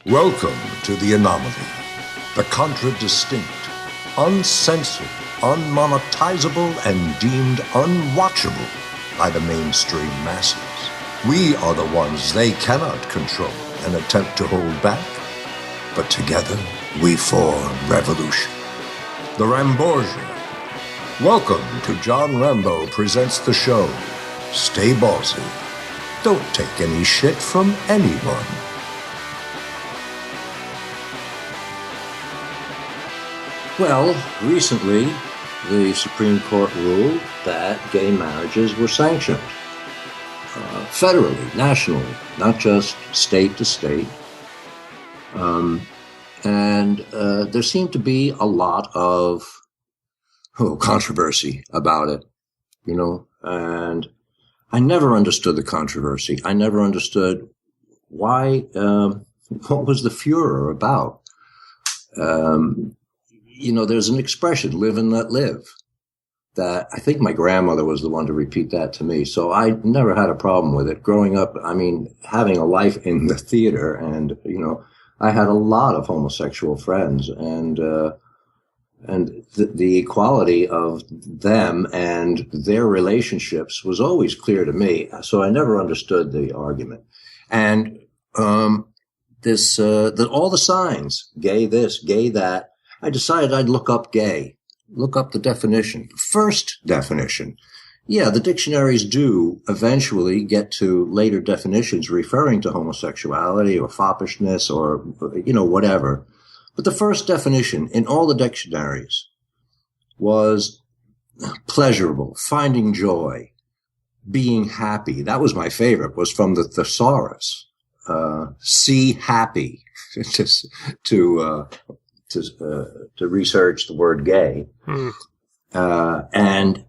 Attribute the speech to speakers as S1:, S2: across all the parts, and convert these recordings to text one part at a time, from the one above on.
S1: Welcome to The Anomaly, the contradistinct, uncensored, unmonetizable, and deemed unwatchable by the mainstream masses. We are the ones they cannot control and attempt to hold back, but together we form revolution. The Ramborgia. Welcome to John Rambo Presents The Show, STAYBALLSY. Don't take any shit from anyone.
S2: Well, recently, the Supreme Court ruled that gay marriages were sanctioned federally, nationally, not just state to state. And there seemed to be a lot of controversy about it, and I never understood the controversy. I never understood why, what was the furor about? There's an expression, live and let live, that I think my grandmother was the one to repeat that to me. So I never had a problem with it. Growing up, having a life in the theater, and, I had a lot of homosexual friends, and the equality of them and their relationships was always clear to me. So I never understood the argument. And all the signs, gay this, gay that, I decided I'd look up gay, look up the definition. First definition. Yeah, the dictionaries do eventually get to later definitions referring to homosexuality or foppishness or, whatever. But the first definition in all the dictionaries was pleasurable, finding joy, being happy. That was my favorite, was from the thesaurus. See happy, to research the word gay. And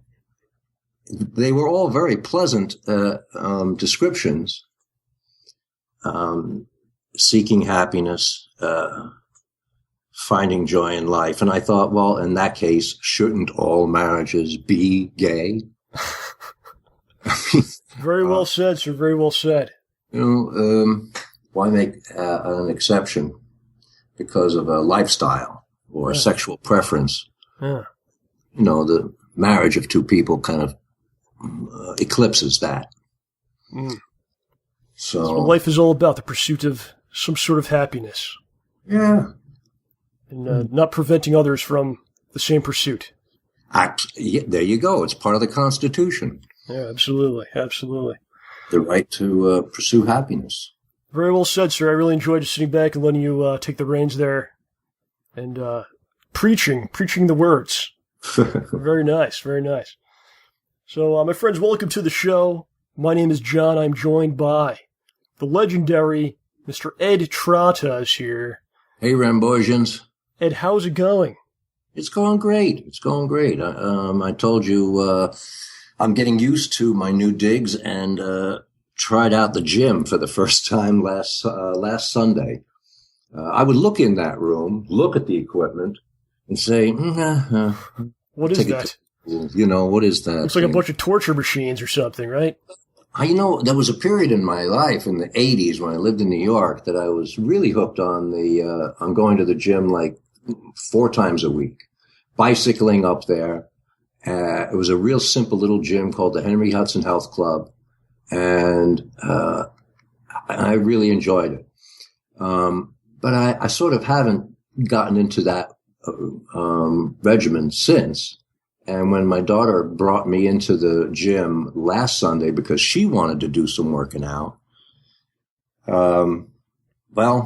S2: they were all very pleasant descriptions, seeking happiness, finding joy in life. And I thought, well, in that case, shouldn't all marriages be gay?
S3: Very well said, sir. Very well said.
S2: Why make an exception because of a lifestyle or sexual preference?
S3: Yeah.
S2: The marriage of two people kind of eclipses that. So
S3: that's what life is all about, the pursuit of some sort of happiness.
S2: Yeah.
S3: And not preventing others from the same pursuit.
S2: There you go. It's part of the Constitution.
S3: Yeah, absolutely. Absolutely.
S2: The right to pursue happiness.
S3: Very well said, sir. I really enjoyed just sitting back and letting you take the reins there and preaching the words. Very nice, very nice. So, my friends, welcome to the show. My name is John. I'm joined by the legendary Mr. Ed Trotta is here.
S2: Hey, Ramborgians.
S3: Ed, how's it going?
S2: It's going great. It's going great. I told you I'm getting used to my new digs and tried out the gym for the first time last Sunday. I would look in that room, look at the equipment, and say,
S3: what is that?
S2: What is that?
S3: Looks like a bunch of torture machines or something, right?
S2: There was a period in my life in the 80s when I lived in New York that I was really hooked on on going to the gym like 4 times a week, bicycling up there. It was a real simple little gym called the Henry Hudson Health Club. And I really enjoyed it. But I sort of haven't gotten into that regimen since. And when my daughter brought me into the gym last Sunday because she wanted to do some working out,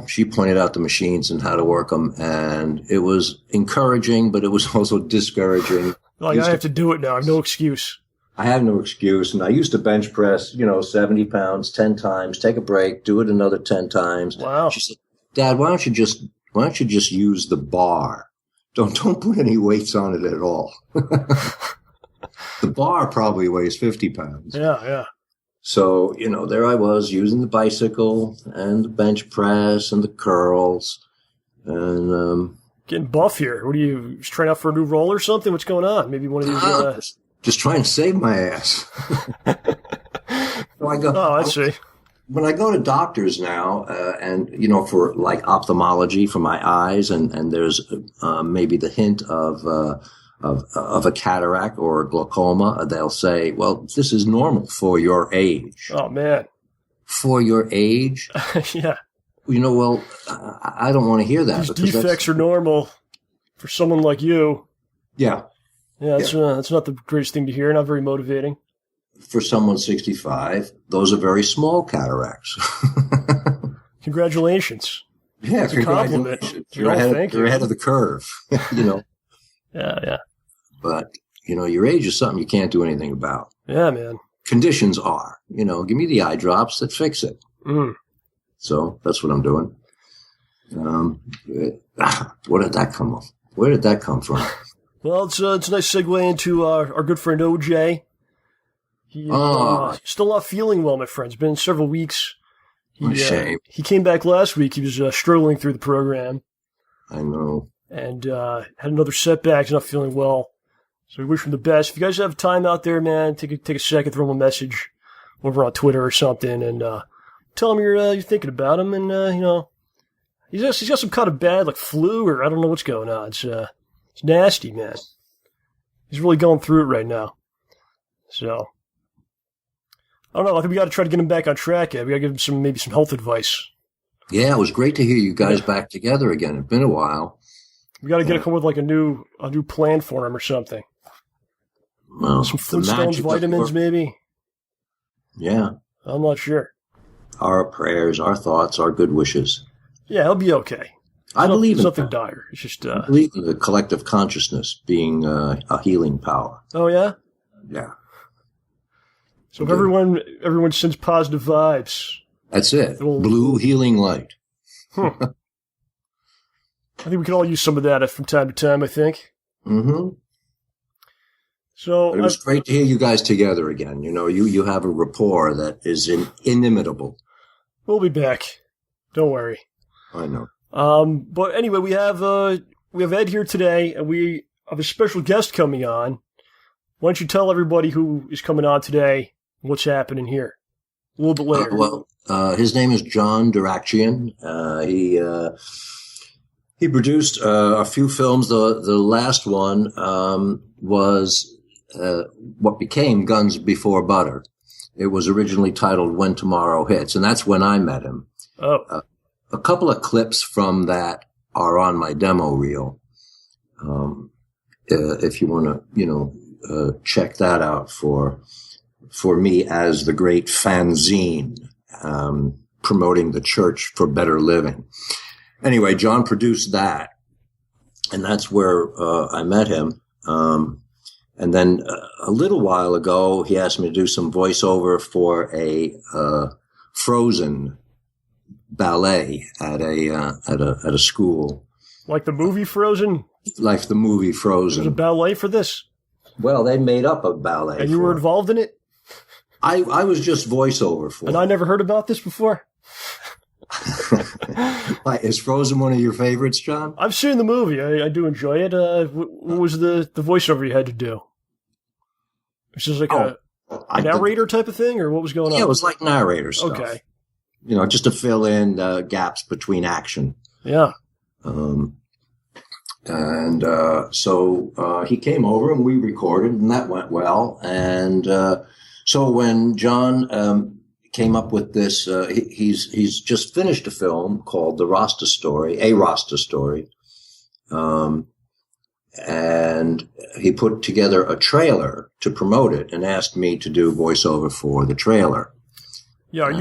S2: she pointed out the machines and how to work them. And it was encouraging, but it was also discouraging.
S3: Like, I have to do it now. I have no excuse.
S2: I have no excuse. And I used to bench press, 70 pounds, 10 times, take a break, do it another 10 times.
S3: Wow.
S2: She said, Dad, why don't you just use the bar? Don't put any weights on it at all. The bar probably weighs 50 pounds.
S3: Yeah.
S2: So, there I was using the bicycle and the bench press and the curls and,
S3: getting buff here. What are you just trying out for a new role or something? What's going on? Maybe one of these,
S2: just trying to save my ass. So I
S3: I see.
S2: when I go to doctors now, and for like ophthalmology for my eyes, and there's maybe the hint of a cataract or a glaucoma, they'll say, "Well, this is normal for your age."
S3: Oh man,
S2: for your age?
S3: Yeah.
S2: Well, I don't want to hear that.
S3: These defects are normal for someone like you.
S2: Yeah.
S3: Yeah, that's not the greatest thing to hear. Not very motivating.
S2: For someone 65, those are very small cataracts.
S3: Congratulations.
S2: Yeah,
S3: it's a compliment.
S2: You're ahead of the curve,
S3: Yeah.
S2: But, your age is something you can't do anything about.
S3: Yeah, man.
S2: Conditions are. Give me the eye drops that fix it.
S3: Mm.
S2: So that's what I'm doing. Where did that come from? Where did that come from?
S3: Well, it's a nice segue into our good friend OJ. He's still not feeling well, my friend. It's been several weeks.
S2: Shame.
S3: He came back last week. He was struggling through the program.
S2: I know.
S3: And had another setback. He's not feeling well. So we wish him the best. If you guys have time out there, man, take a second, throw him a message over on Twitter or something, and tell him you're thinking about him. And he's got some kind of bad like flu, or I don't know what's going on. It's nasty, man. He's really going through it right now. So I don't know. I think we got to try to get him back on track. We got to give him maybe some health advice. Yeah,
S2: it was great to hear you guys back together again. It's been a while.
S3: We got to come with like a new plan for him or something.
S2: Well,
S3: some Flintstones vitamins, maybe.
S2: Yeah,
S3: I'm not sure.
S2: Our prayers, our thoughts, our good wishes.
S3: Yeah, he'll be okay.
S2: I believe in
S3: something dire. It's just
S2: I believe in the collective consciousness being a healing power.
S3: Oh yeah.
S2: Yeah.
S3: So if everyone sends positive vibes.
S2: That's it. Blue healing light.
S3: I think we can all use some of that from time to time, I think.
S2: Mm-hmm.
S3: So
S2: it was great to hear you guys together again. You have a rapport that is inimitable.
S3: We'll be back. Don't worry.
S2: I know.
S3: But anyway, we have Ed here today, and we have a special guest coming on. Why don't you tell everybody who is coming on today and what's happening here a little bit later?
S2: His name is John Darakjian. He produced a few films. The last one was what became Guns Before Butter. It was originally titled When Tomorrow Hits, and that's when I met him.
S3: Oh.
S2: A couple of clips from that are on my demo reel. If you want to, check that out for me as the great fanzine, promoting the church for better living. Anyway, John produced that, and that's where I met him. And then a little while ago, he asked me to do some voiceover for a Frozen ballet at a school.
S3: Like the movie Frozen?
S2: Like the movie Frozen.
S3: There's a ballet for this?
S2: Well, they made up a ballet.
S3: And you were involved in it?
S2: I was just voiceover for it.
S3: And I never heard about this before?
S2: Is Frozen one of your favorites, John?
S3: I've seen the movie. I do enjoy it. What was the voiceover you had to do? Was this like a narrator type of thing, or what was going on?
S2: Yeah, it was like narrator stuff.
S3: Okay.
S2: Just to fill in gaps between action.
S3: Yeah.
S2: So he came over and we recorded, and that went well. And so when John came up with this, he's just finished a film called The Rasta Story, A Rasta Story. And he put together a trailer to promote it and asked me to do voiceover for the trailer.
S3: Yeah, are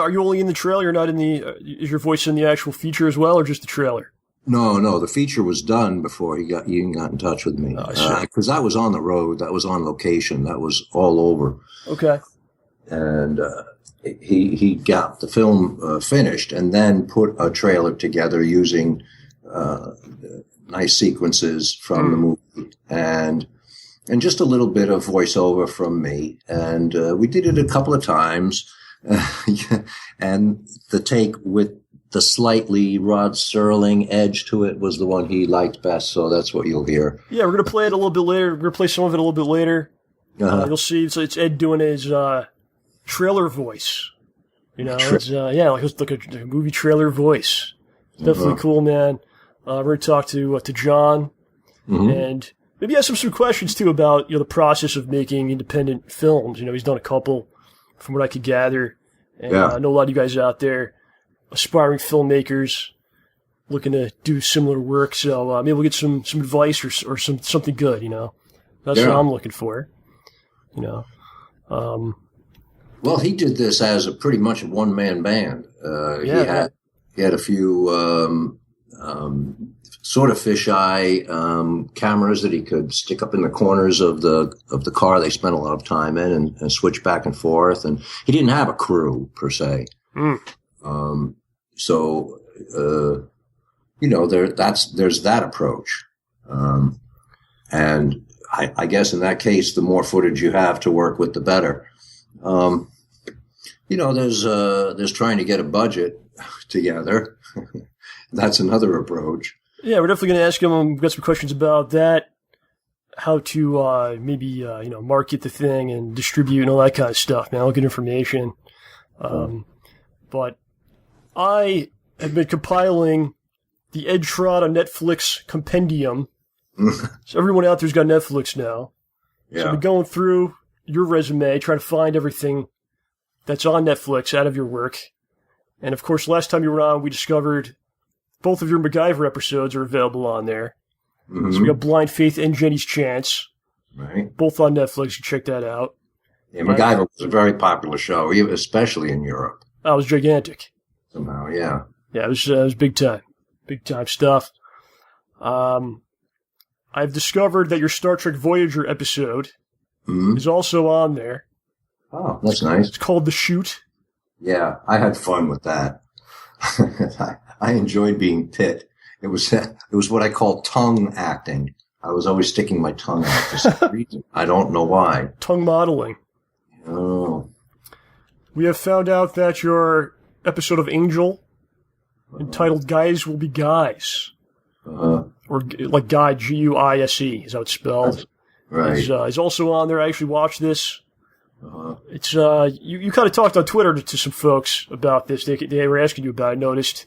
S3: you only in the trailer? You're not in the? Is your voice in the actual feature as well, or just the trailer?
S2: No. The feature was done before he got in touch with me. Because that was on the road, that was on location, that was all over.
S3: Okay.
S2: And he got the film finished, and then put a trailer together using nice sequences from the movie and just a little bit of voiceover from me. And we did it a couple of times. And the take with the slightly Rod Serling edge to it was the one he liked best, so that's what you'll hear.
S3: Yeah, we're going to play it a little bit later. We're going to play some of it a little bit later. You'll see it's Ed doing his trailer voice You know, it's like a movie trailer voice. It's definitely cool, man. We're going to talk to John, and maybe ask him some questions, too, about, the process of making independent films. He's done a couple, from what I could gather. And I know a lot of you guys out there, aspiring filmmakers, looking to do similar work. So maybe we'll get some advice or something good, That's what I'm looking for,
S2: Well, he did this as pretty much a one-man band. He had a few sort of fisheye cameras that he could stick up in the corners of the car they spent a lot of time in and switch back and forth. And he didn't have a crew per se. So there's that approach. And I guess in that case, the more footage you have to work with, the better. There's trying to get a budget together. That's another approach.
S3: Yeah, we're definitely going to ask him. We've got some questions about that, how to maybe market the thing and distribute and all that kind of stuff, man. All good information. But I have been compiling the Trotta Netflix compendium. So everyone out there's got Netflix now. Yeah. So I've been going through your resume, trying to find everything that's on Netflix out of your work. And of course, last time you were on, we discovered both of your MacGyver episodes are available on there. So we got Blind Faith and Jenny's Chance.
S2: Right.
S3: Both on Netflix. You check that out.
S2: Yeah, MacGyver was a very popular show, especially in Europe.
S3: That was gigantic.
S2: Somehow, yeah.
S3: Yeah, it was big time. Big time stuff. I've discovered that your Star Trek Voyager episode is also on there.
S2: Oh, that's nice.
S3: It's called The Shoot.
S2: Yeah, I had fun with that. I enjoyed being Pitt. It was what I call tongue acting. I was always sticking my tongue out for some reason. I don't know why.
S3: Tongue modeling.
S2: Oh.
S3: We have found out that your episode of Angel, entitled Guys Will Be Guys, or like Guy, Guise, is how it's spelled.
S2: Right.
S3: Is also on there. I actually watched this. It's you kind of talked on Twitter to some folks about this. They were asking you about it. I noticed.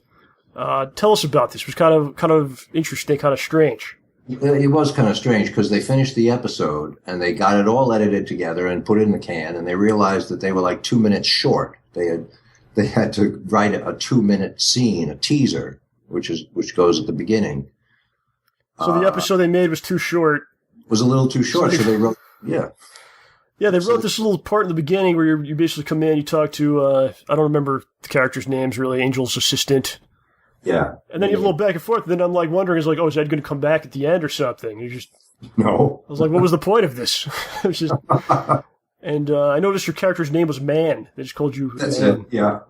S3: Tell us about this. It was kind of interesting, kind of strange.
S2: It was kind of strange because they finished the episode and they got it all edited together and put it in the can, and they realized that they were like 2 minutes short. They had to write a 2-minute scene, a teaser, which goes at the beginning.
S3: So the episode they made was too short.
S2: Was a little too short, so they wrote,
S3: Yeah, they wrote this little part in the beginning where you basically come in, you talk to, I don't remember the characters' names really, Angel's assistant.
S2: Yeah.
S3: And then you have a little back and forth, and then I'm like wondering, is Ed going to come back at the end or something?
S2: No.
S3: I was like, what was the point of this? It was just, and I noticed your character's name was Man. They just called you
S2: That's
S3: Man.
S2: it, yeah.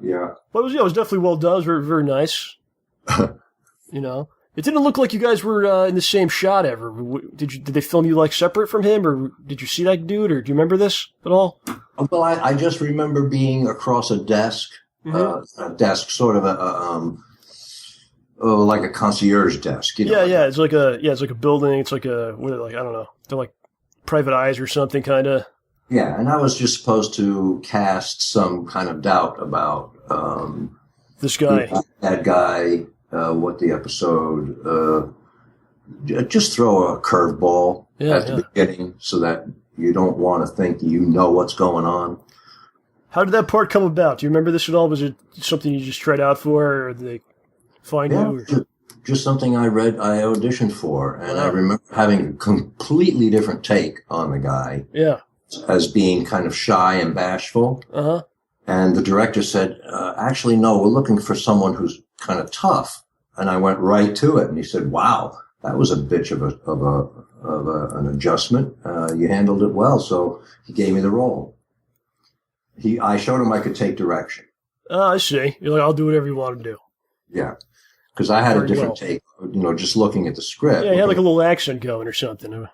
S3: But it was definitely well done. It was very, very nice. It didn't look like you guys were in the same shot ever. Did they film you like separate from him, or did you see that dude, or do you remember this at all?
S2: Well, I just remember being across a desk, sort of like a concierge desk.
S3: Yeah. It's like a building. It's like I don't know. They're like private eyes or something, kind of.
S2: Yeah, and I was just supposed to cast some kind of doubt about
S3: this guy,
S2: that guy. What the episode, just throw a curveball at the beginning so that you don't want to think you know what's going on.
S3: How did that part come about? Do you remember this at all? Was it something you just tried out for, or did they find you? Or?
S2: Just something I auditioned for, and I remember having a completely different take on the guy.
S3: Yeah.
S2: As being kind of shy and bashful.
S3: Uh-huh.
S2: And the director said, actually, no, we're looking for someone who's kind of tough. And I went right to it. And he said, wow, that was a bitch of an adjustment. You handled it well. So he gave me the role. I showed him I could take direction.
S3: I see. You're like, I'll do whatever you want to do.
S2: Yeah. Because I had a different take, just looking at the script.
S3: Yeah, he had like a little accent going or something.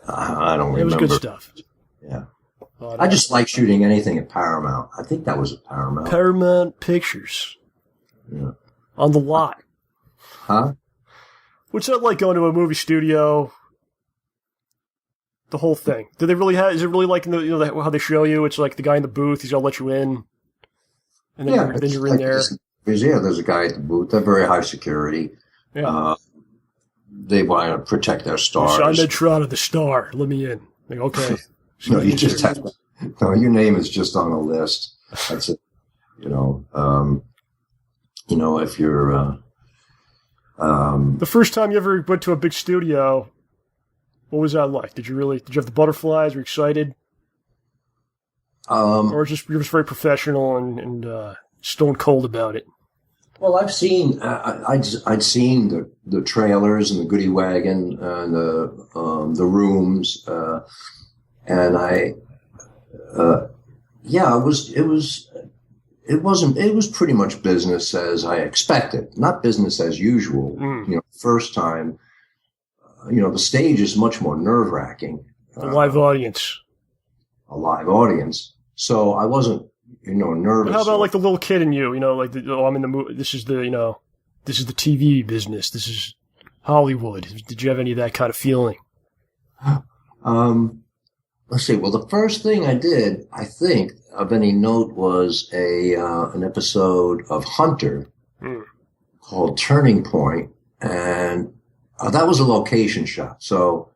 S2: I don't remember.
S3: It was good stuff.
S2: Yeah. I just like shooting anything at Paramount. I think that was at Paramount.
S3: Paramount Pictures.
S2: Yeah.
S3: On the lot.
S2: Huh?
S3: What's that like going to a movie studio? The whole thing. Do they really have? Is it really like how they show you? It's like the guy in the booth. He's gonna let you in. And then you're in there.
S2: There's a guy at the booth. They're very high security. Yeah. They want to protect their stars.
S3: I'm Ed Trotta, the star. Let me in. Like, okay.
S2: No, you just have to. No, your name is just on a list. That's it. If you're
S3: the first time you ever went to a big studio, what was that like? Did you have the butterflies? Were you excited? Or you're just very professional and stone cold about it?
S2: Well, I've seen I'd seen the trailers and the goodie wagon and the rooms, and it was pretty much business as I expected, not business as usual. First time, the stage is much more nerve-wracking.
S3: A live audience.
S2: So I wasn't, nervous.
S3: But how about like the little kid in you? I'm in the movie. This is the TV business. This is Hollywood. Did you have any of that kind of feeling?
S2: Let's see. Well, the first thing I did, I think, of any note was an episode of Hunter called Turning Point, and that was a location shot. So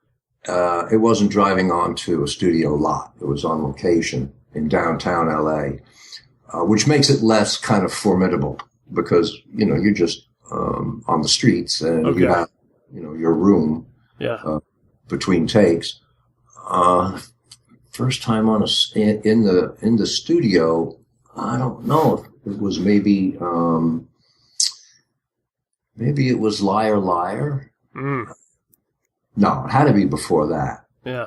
S2: it wasn't driving onto a studio lot. It was on location in downtown LA, which makes it less kind of formidable because, you're just on the streets and you have, your room between takes. First time in the studio, I don't know if it was maybe it was Liar Liar. No, it had to be before that.
S3: Yeah.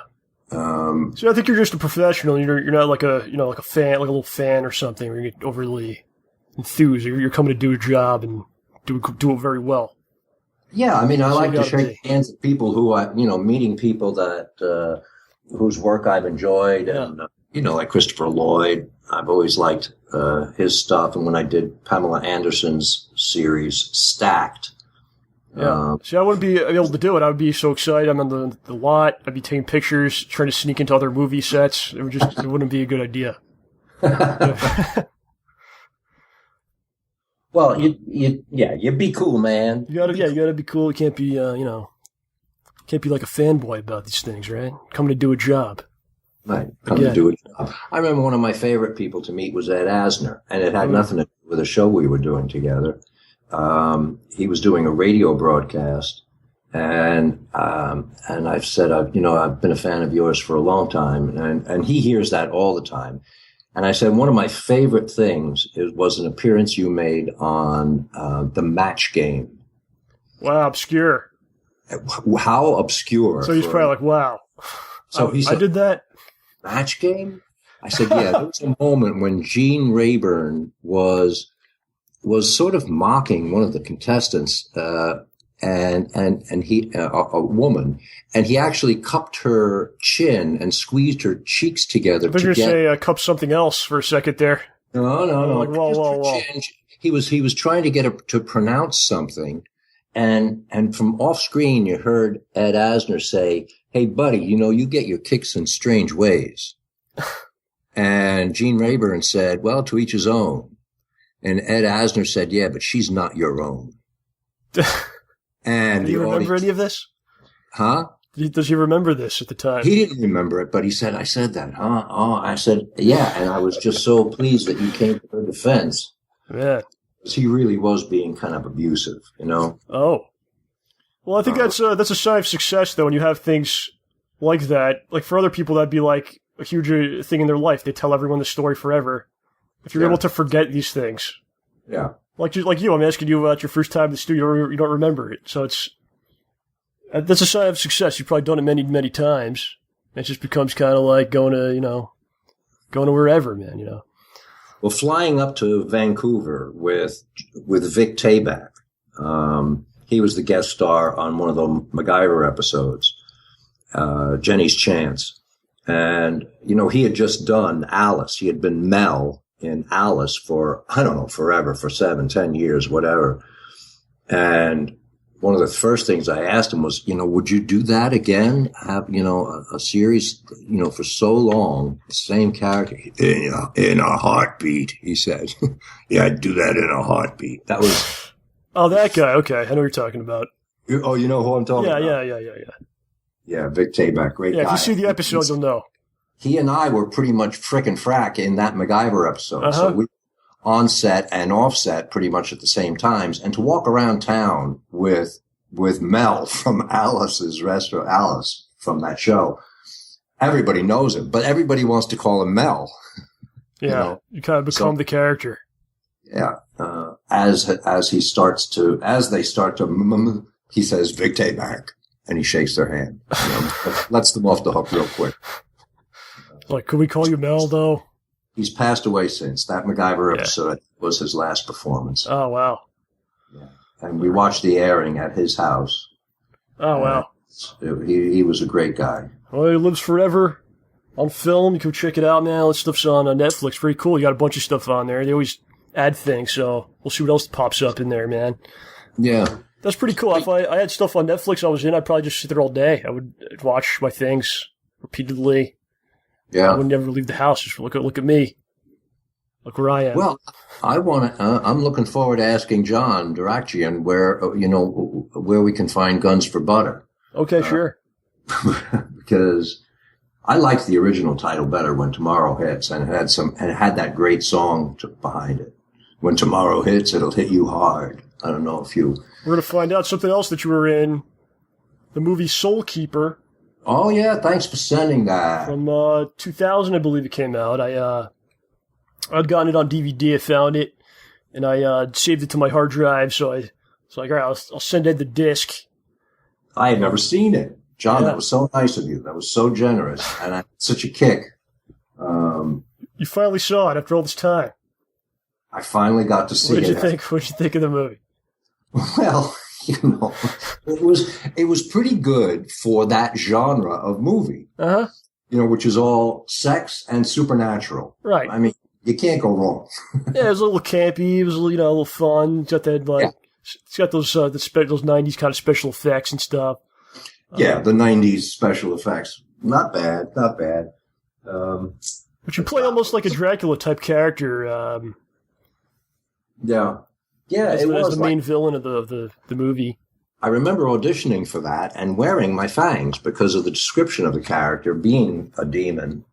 S3: So I think you're just a professional. You're not like a fan, like a little fan or something, where you get overly enthused. You're coming to do a job and do it very well.
S2: Yeah, I mean, I like to shake hands with people who meeting people that whose work I've enjoyed, and like Christopher Lloyd. I've always liked his stuff, and when I did Pamela Anderson's series Stacked.
S3: Yeah. See, I wouldn't be able to do it. I would be so excited. I'm on the lot. I'd be taking pictures, trying to sneak into other movie sets. It wouldn't be a good idea.
S2: Well, you'd be cool, man.
S3: You gotta be cool. You can't be, can't be like a fanboy about these things, right? Coming to do a job.
S2: Right. To do a job. I remember one of my favorite people to meet was Ed Asner, and it had nothing to do with a show we were doing together. He was doing a radio broadcast, and I've said, I've been a fan of yours for a long time, and he hears that all the time. And I said, one of my favorite things was an appearance you made on the Match Game.
S3: Wow, obscure.
S2: How obscure.
S3: So he's probably like, wow. So he said, I did that?
S2: Match Game? I said, yeah, there was a moment when Gene Rayburn was sort of mocking one of the contestants, and he, a woman, and he actually cupped her chin and squeezed her cheeks together.
S3: I thought you were going to say cup something else for a second there.
S2: No.
S3: Like, whoa.
S2: He was trying to get her to pronounce something, and from off screen you heard Ed Asner say, "Hey, buddy, you get your kicks in strange ways." And Gene Rayburn said, "Well, to each his own." And Ed Asner said, "Yeah, but she's not your own." And
S3: do you remember any of this?
S2: Huh?
S3: Does he remember this at the time?
S2: He didn't remember it, but he said, "I said that, huh?" Oh, I said, "Yeah," and I was just so pleased that you came to her defense.
S3: Yeah,
S2: because he really was being kind of abusive,
S3: Oh, well, I think that's a sign of success, though, when you have things like that. Like for other people, that'd be like a huge thing in their life. They tell everyone the story forever. If you're able to forget these things.
S2: Yeah.
S3: Like you, I'm asking you about your first time in the studio, you don't remember it. So that's a sign of success. You've probably done it many, many times. It just becomes kind of like going to wherever, man,
S2: Well, flying up to Vancouver with Vic Tayback, he was the guest star on one of the MacGyver episodes, Jenny's Chance. And, he had just done Alice. He had been Mel in Alice for, I don't know, forever, for 7-10 years, whatever. And one of the first things I asked him was, would you do that again? Have, a series, for so long, the same character. In a heartbeat, he said. Yeah, I'd do that in a heartbeat. That was...
S3: Oh, that guy. Okay, I know what you're talking about.
S2: Oh, you know who I'm talking about?
S3: Yeah.
S2: Yeah, Vic Tayback, great guy.
S3: Yeah, if you see the episode, you'll know.
S2: He and I were pretty much frick and frack in that MacGyver episode. So we on set and off set pretty much at the same times. And to walk around town with Mel from Alice's restaurant, Alice from that show, everybody knows him, but everybody wants to call him Mel.
S3: Yeah, you kind of become the character.
S2: Yeah. As they start to, he says, Vic Tayback, and he shakes their hand. Lets them off the hook real quick.
S3: Like, could we call you Mel, though?
S2: He's passed away since. That MacGyver episode was his last performance.
S3: Oh, wow.
S2: Yeah. And we watched the airing at his house.
S3: Oh, wow.
S2: He was a great guy.
S3: Well, he lives forever on film. You can check it out, man. All that stuff's on Netflix. Pretty cool. You got a bunch of stuff on there. They always add things, so we'll see what else pops up in there, man.
S2: Yeah.
S3: That's pretty cool. If I had stuff on Netflix I was in, I'd probably just sit there all day. I would watch my things repeatedly.
S2: Yeah.
S3: I would never leave the house. Just look at me. Look where I am.
S2: Well, I'm looking forward to asking John Darakjian where we can find Guns for Butter.
S3: Okay, sure.
S2: Because I liked the original title better, When Tomorrow Hits, and it had that great song behind it. When tomorrow hits, it'll hit you hard. I don't know if you...
S3: We're going to find out something else that you were in. The movie Soulkeeper.
S2: Oh, yeah. Thanks for sending that.
S3: From 2000, I believe it came out. I'd gotten it on DVD. I found it, and I saved it to my hard drive. So I was like, all right, I'll send Ed the disc.
S2: I had never seen it. John, That was so nice of you. That was so generous. And I had such a kick.
S3: You finally saw it after all this time.
S2: I finally got to see it.
S3: What'd you think of the movie?
S2: Well, it was pretty good for that genre of movie.
S3: Uh-huh.
S2: Which is all sex and supernatural.
S3: Right.
S2: I mean, you can't go wrong.
S3: Yeah, it was a little campy. It was a little fun. It's got that it's got those those 90s kind of special effects and stuff.
S2: Yeah, the 90s special effects. Not bad.
S3: But you play almost like a Dracula type character.
S2: Yeah,
S3: it was the main villain of the movie.
S2: I remember auditioning for that and wearing my fangs because of the description of the character being a demon.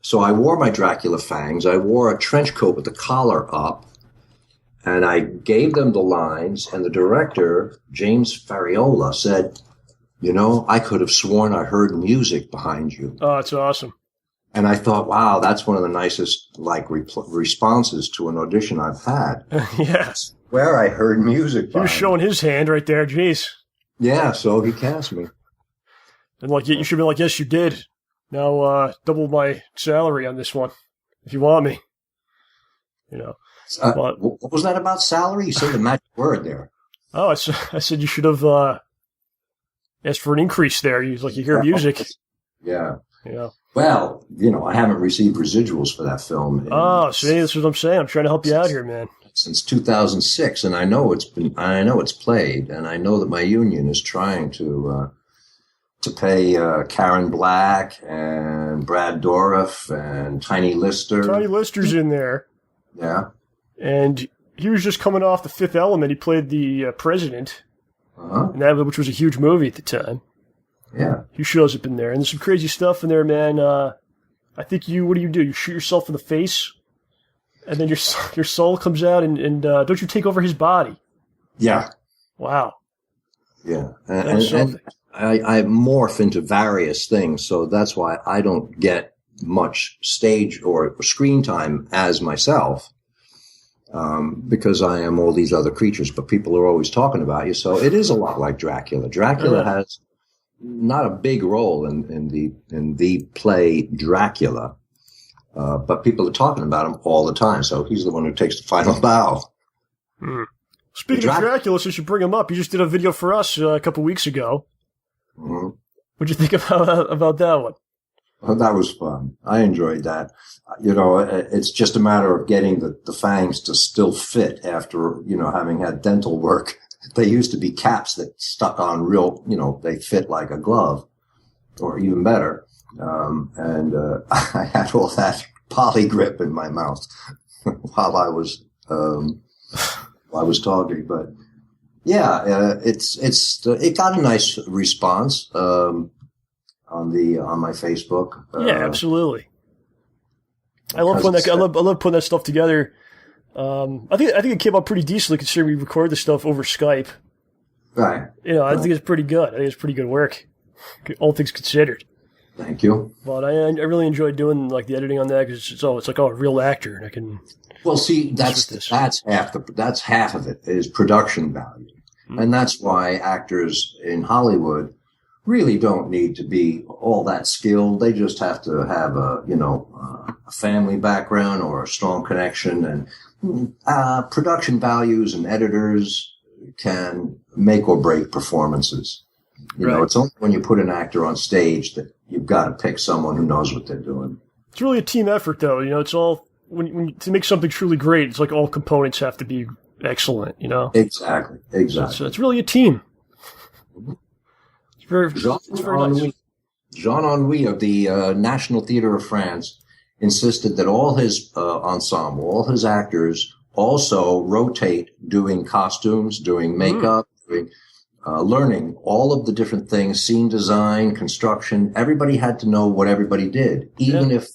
S2: So I wore my Dracula fangs. I wore a trench coat with the collar up, and I gave them the lines. And the director, James Fariola, said, I could have sworn I heard music behind you.
S3: Oh, that's awesome.
S2: And I thought, wow, that's one of the nicest responses to an audition I've had.
S3: Yeah.
S2: Where I heard music.
S3: He was showing his hand right there. Jeez.
S2: Yeah, so he cast me.
S3: And you should be like, yes, you did. Now double my salary on this one if you want me.
S2: What was that about salary? You said the magic word there.
S3: Oh, I said you should have asked for an increase there. You hear music.
S2: Yeah.
S3: Yeah.
S2: Well, I haven't received residuals for that film.
S3: See, that's what I'm saying. I'm trying to help you out here, man.
S2: Since 2006, and I know it's played, and I know that my union is trying to pay Karen Black and Brad Dourif and Tiny Lister.
S3: Tiny Lister's in there.
S2: Yeah.
S3: And he was just coming off The Fifth Element. He played the president, which was a huge movie at the time.
S2: Yeah.
S3: He shows up in there. And there's some crazy stuff in there, man. I think what do? You shoot yourself in the face, and then your soul comes out, and don't you take over his body?
S2: Yeah.
S3: Wow.
S2: Yeah. And I morph into various things, so that's why I don't get much stage or screen time as myself, because I am all these other creatures, but people are always talking about you, so it is a lot like Dracula. Dracula has not a big role in the play Dracula, but people are talking about him all the time. So he's the one who takes the final bow.
S3: Speaking of Dracula, since you bring him up, you just did a video for us a couple weeks ago.
S2: Mm-hmm.
S3: What'd you think about that one?
S2: Well, that was fun. I enjoyed that. It's just a matter of getting the fangs to still fit after having had dental work they used to be caps that stuck on real, they fit like a glove, or even better. I had all that poly grip in my mouth while I was talking. But yeah, it got a nice response on my Facebook.
S3: Yeah, absolutely. I love putting that stuff together. I think it came out pretty decently considering we record this stuff over Skype.
S2: Right.
S3: I think it's pretty good. I think it's pretty good work, all things considered.
S2: Thank you.
S3: But I really enjoyed doing like the editing on that because it's like a real actor, and I can.
S2: Well, see, that's half of it is production value, and that's why actors in Hollywood really don't need to be all that skilled. They just have to have a family background or a strong connection, and production values and editors can make or break performances. It's only when you put an actor on stage that you've got to pick someone who knows what they're doing.
S3: It's really a team effort, though. It's all when to make something truly great. It's like all components have to be excellent.
S2: Exactly.
S3: So it's really a team. It's very nice.
S2: Jean Anouilh of the National Theatre of France insisted that all his ensemble, all his actors, also rotate doing costumes, doing makeup, learning all of the different things, scene design, construction. Everybody had to know what everybody did, even if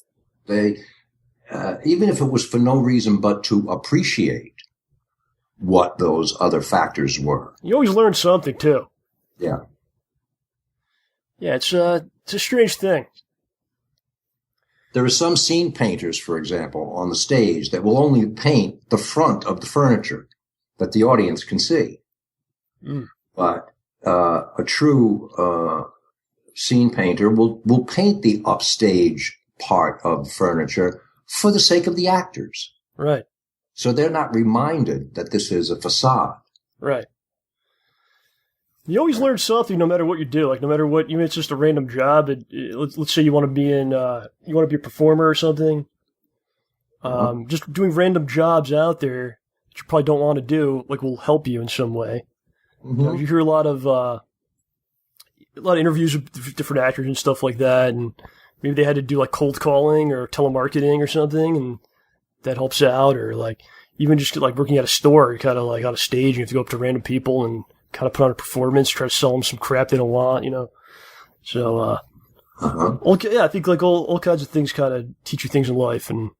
S2: it was for no reason but to appreciate what those other factors were.
S3: You always learn something too.
S2: Yeah.
S3: Yeah, it's a strange thing.
S2: There are some scene painters, for example, on the stage that will only paint the front of the furniture that the audience can see. But a true scene painter will paint the upstage part of the furniture for the sake of the actors.
S3: Right.
S2: So they're not reminded that this is a facade.
S3: Right. You always learn something no matter what you do. Like, no matter what, even if it's just a random job. Let's say you want to be a performer or something. Just doing random jobs out there that you probably don't want to do, like, will help you in some way. You hear a lot of interviews with different actors and stuff like that, and maybe they had to do like cold calling or telemarketing or something, and that helps out. Or like even just like working at a store, kind of like on a stage, you have to go up to random people and kind of put on a performance, try to sell them some crap they don't want, So, I think like all kinds of things kind of teach you things in life and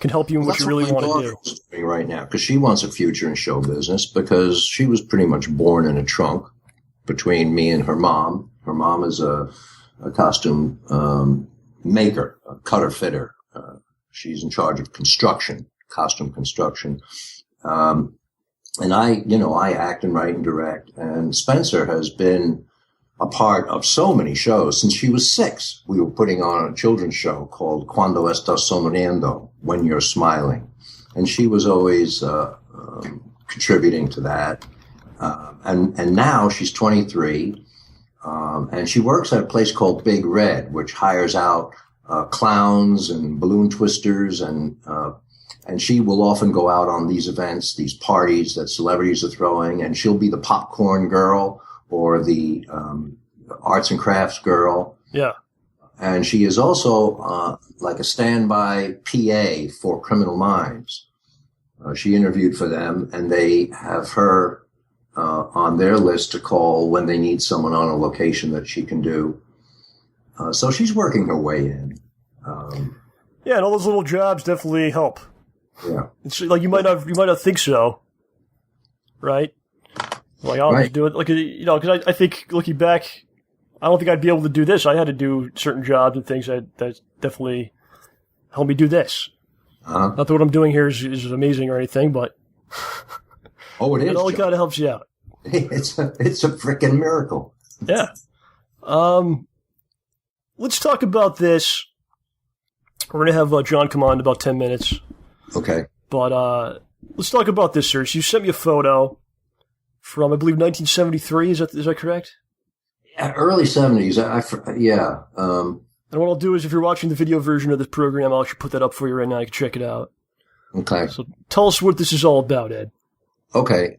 S3: can help you in what you really want to do.
S2: That's doing right now, because she wants a future in show business, because she was pretty much born in a trunk between me and her mom. Her mom is a costume maker, a cutter fitter. She's in charge of construction, costume construction. And I act and write and direct. And Spencer has been a part of so many shows since she was 6. We were putting on a children's show called Cuando Estás Sonriendo, When You're Smiling. And she was always contributing to that. And now she's 23. And she works at a place called Big Red, which hires out clowns and balloon twisters, and she will often go out on these events, these parties that celebrities are throwing, and she'll be the popcorn girl or the arts and crafts girl.
S3: Yeah.
S2: And she is also like a standby PA for Criminal Minds. She interviewed for them, and they have her on their list to call when they need someone on a location that she can do. So she's working her way in.
S3: Yeah, and all those little jobs definitely help.
S2: Yeah.
S3: It's like you might not think so, right? Like I'll just do it, like because I think looking back, I don't think I'd be able to do this. I had to do certain jobs and things that definitely helped me do this. Not that what I'm doing here is amazing or anything, but
S2: it is.
S3: It all kind of helps you out.
S2: It's a freaking miracle.
S3: Yeah. Let's talk about this. We're going to have John come on in about 10 minutes.
S2: Okay.
S3: But let's talk about this, sir. So you sent me a photo from, I believe, 1973. Is that correct?
S2: Yeah, early 70s. Yeah.
S3: And what I'll do is, if you're watching the video version of this program, I'll actually put that up for you right now. You can check it out.
S2: Okay.
S3: So tell us what this is all about, Ed.
S2: Okay.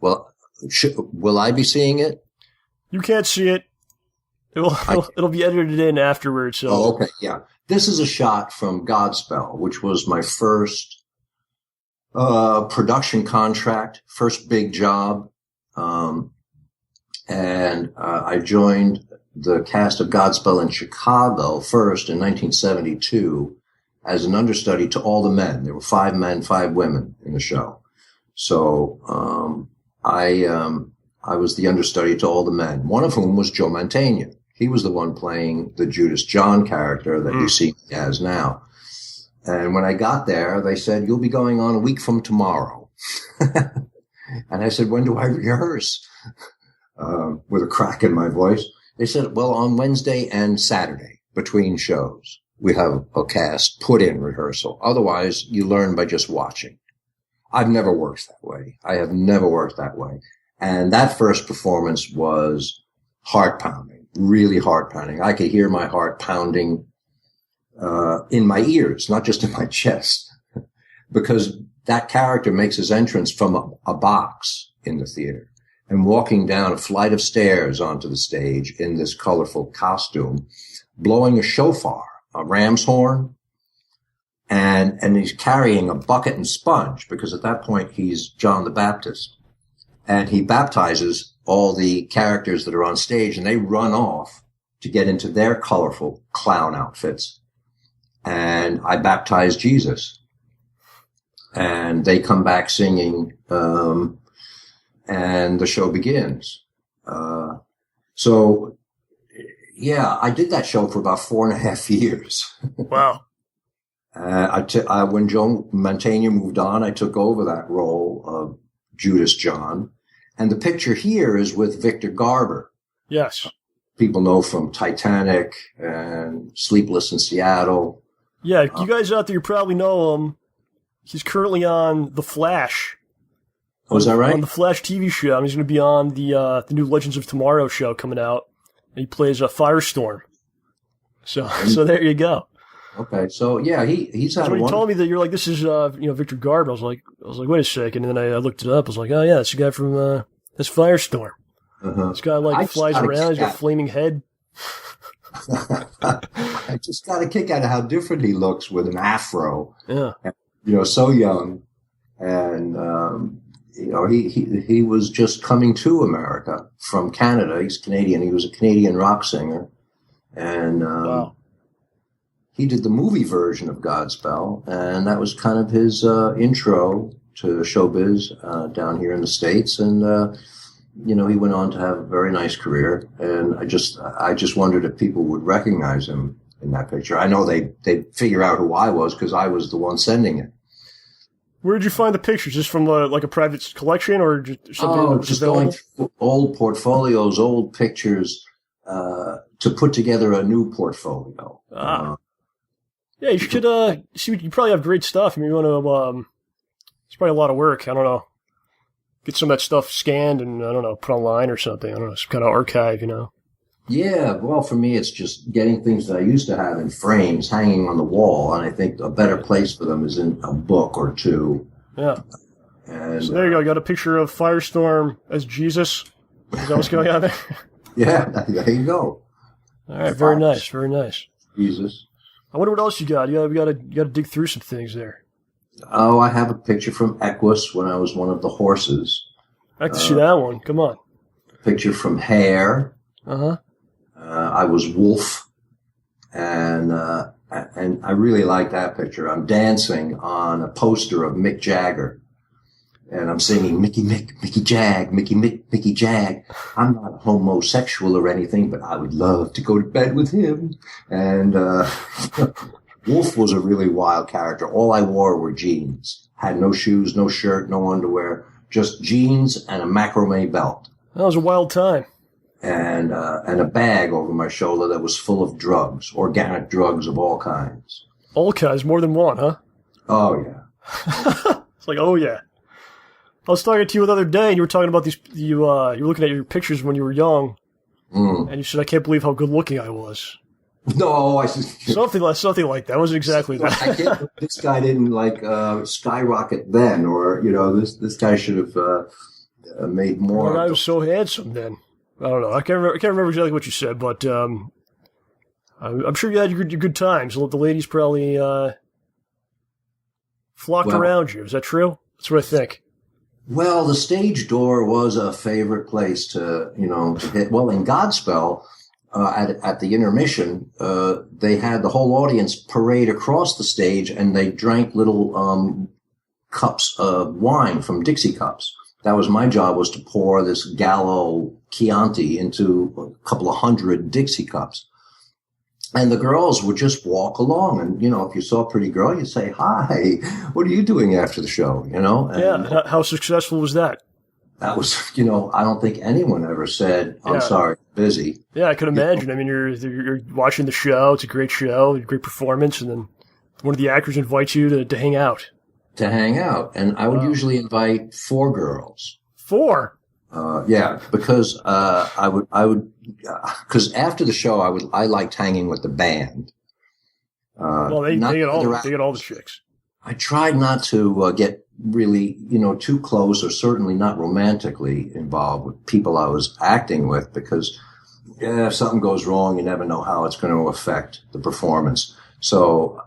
S2: Well, will I be seeing it?
S3: You can't see it. It'll be edited in afterwards. So.
S2: Oh, okay. Yeah. This is a shot from Godspell, which was my first production contract, first big job. And I joined the cast of Godspell in Chicago first in 1972 as an understudy to all the men. There were 5 men, 5 women in the show. So I was the understudy to all the men, one of whom was Joe Mantegna. He was the one playing the Judas John character that you see me as now. And when I got there, they said, you'll be going on a week from tomorrow. And I said, when do I rehearse? With a crack in my voice. They said, well, on Wednesday and Saturday between shows, we have a cast put in rehearsal. Otherwise, you learn by just watching. I've never worked that way. I have never worked that way. And that first performance was heart pounding, really heart pounding. I could hear my heart pounding in my ears, not just in my chest, because that character makes his entrance from a box in the theater and walking down a flight of stairs onto the stage in this colorful costume, blowing a shofar, a ram's horn, and he's carrying a bucket and sponge because at that point he's John the Baptist. And he baptizes all the characters that are on stage, and they run off to get into their colorful clown outfits. And I baptize Jesus. And they come back singing, and the show begins. So, yeah, I did that show for about 4.5 years.
S3: Wow.
S2: When Joe Mantegna moved on, I took over that role of Judas John. And the picture here is with Victor Garber.
S3: Yes.
S2: People know from Titanic and Sleepless in Seattle.
S3: Yeah, you guys out there, you probably know him. He's currently on The Flash.
S2: Oh, is that right?
S3: On the Flash TV show. He's going to be on the new Legends of Tomorrow show coming out. And he plays a Firestorm. So there you go.
S2: Okay, so yeah, he's had
S3: when you told me that you're like, this is Victor Garber, I was like, wait a second, and then I looked it up. I was like, oh yeah, that's the guy from that's Firestorm. Uh-huh. This guy flies around. He's got a flaming head.
S2: I just got a kick out of how different he looks with an afro.
S3: Yeah,
S2: so young, and he was just coming to America from Canada. He's Canadian. He was a Canadian rock singer, and
S3: wow.
S2: He did the movie version of Godspell, and that was kind of his intro to showbiz down here in the States. And he went on to have a very nice career. And I just wondered if people would recognize him in that picture. I know they'd figure out who I was because I was the one sending it.
S3: Where did you find the pictures? Just from a private collection or just something?
S2: Oh, just going through old portfolios, old pictures to put together a new portfolio.
S3: Yeah, you should see. You probably have great stuff. I mean, you want to. It's probably a lot of work. I don't know. Get some of that stuff scanned and I don't know, put online or something. I don't know, some kind of archive.
S2: Yeah, well, for me, it's just getting things that I used to have in frames hanging on the wall, and I think a better place for them is in a book or two.
S3: Yeah. And so there you go. You got a picture of Firestorm as Jesus. Is that what's going on there?
S2: Yeah, there you go.
S3: All right, very nice, very nice.
S2: Jesus.
S3: I wonder what else you got. You got to dig through some things there.
S2: Oh, I have a picture from Equus when I was one of the horses.
S3: I like to see that one. Come on.
S2: A picture from Hare.
S3: Uh-huh.
S2: I was Wolf, and I really like that picture. I'm dancing on a poster of Mick Jagger, and I'm singing Mickey Mick, Mickey Jag, Mickey Mick, Mickey Jag. I'm not homosexual or anything, but I would love to go to bed with him. And Wolf was a really wild character. All I wore were jeans. Had no shoes, no shirt, no underwear, just jeans and a macrame belt.
S3: That was a wild time.
S2: And a bag over my shoulder that was full of drugs, organic drugs of all kinds.
S3: All kinds, more than one, huh?
S2: Oh, yeah.
S3: It's like, oh, yeah. I was talking to you the other day, and you were talking about these. You were looking at your pictures when you were young, and you said, "I can't believe how good looking I was."
S2: No, I said
S3: something like that. It wasn't exactly that.
S2: This guy didn't skyrocket then, or this guy should have made more.
S3: Well, I was so handsome then. I don't know. I can't remember exactly what you said, but I'm sure you had your good times. The ladies probably flocked around you. Is that true? That's what I think.
S2: Well, the stage door was a favorite place to hit. Well, in Godspell, at the intermission, they had the whole audience parade across the stage, and they drank little cups of wine from Dixie cups. That was my job, was to pour this Gallo Chianti into a couple of hundred Dixie cups. And the girls would just walk along. And, if you saw a pretty girl, you'd say, "Hi, what are you doing after the show?" And
S3: how successful was that?
S2: That was, I don't think anyone ever said, "I'm sorry, busy."
S3: Yeah, I could imagine. I mean, you're watching the show. It's a great show, great performance. And then one of the actors invites you to hang out.
S2: To hang out. And I would usually invite 4 girls.
S3: 4?
S2: Because because after the show, I liked hanging with the band.
S3: Well, they get all the chicks.
S2: I tried not to get really, too close, or certainly not romantically involved with people I was acting with, because if something goes wrong, you never know how it's going to affect the performance. So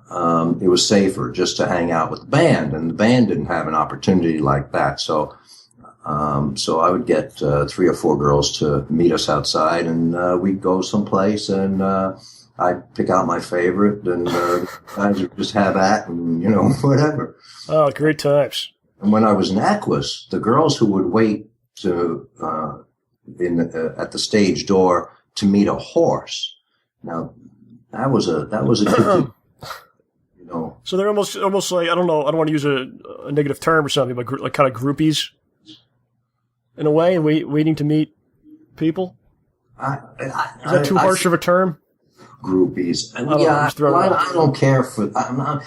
S2: it was safer just to hang out with the band, and the band didn't have an opportunity like that. So I would get 3 or 4 girls to meet us outside, and we'd go someplace, and I'd pick out my favorite, and guys would just have at, and whatever.
S3: Oh, great times!
S2: And when I was in Equus, the girls who would wait to at the stage door to meet a horse. Now that was a good.
S3: So they're almost like, I don't know, I don't want to use a negative term or something, but like kind of groupies, in a way, waiting to meet people. Is that too harsh of a term?
S2: Groupies. I don't care for. I'm not.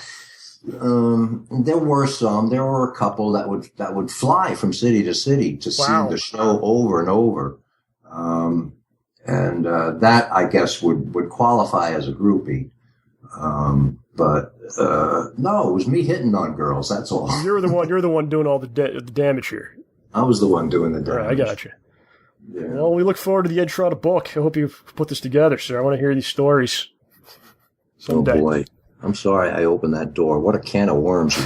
S2: There were some. There were a couple that would fly from city to city to see the show over and over, and that, I guess, would qualify as a groupie. But no, it was me hitting on girls. That's all.
S3: You're the one doing all the damage here. I
S2: was the one doing the damage.
S3: Right, I got you. Yeah. Well, we look forward to the Ed Trotta book. I hope you put this together, sir. I want to hear these stories someday.
S2: Oh boy, I'm sorry I opened that door. What a can of worms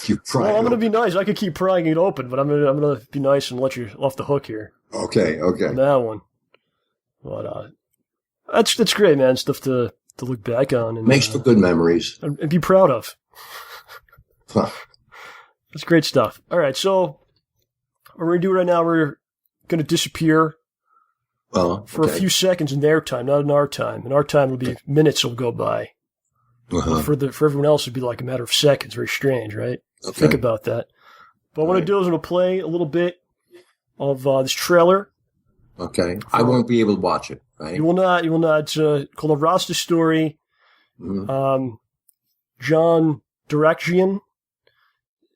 S2: you
S3: Well, I'm going to be nice. I could keep prying it open, but I'm going to be nice and let you off the hook here.
S2: Okay.
S3: On that one. But that's great, man. Stuff to look back on. And,
S2: makes for good memories.
S3: And be proud of.
S2: Huh.
S3: That's great stuff. All right, so what we're going to do right now, we're going to disappear for a few seconds in their time, not in our time. In our time, it'll be minutes will go by.
S2: Uh-huh.
S3: For everyone else, it'd be like a matter of seconds. Very strange, right?
S2: Okay.
S3: Think about that. But what I do is I'm going to play a little bit of this trailer.
S2: Okay. I won't be able to watch it, right?
S3: You will not. It's called A Rasta Story.
S2: Mm-hmm.
S3: John Darakjian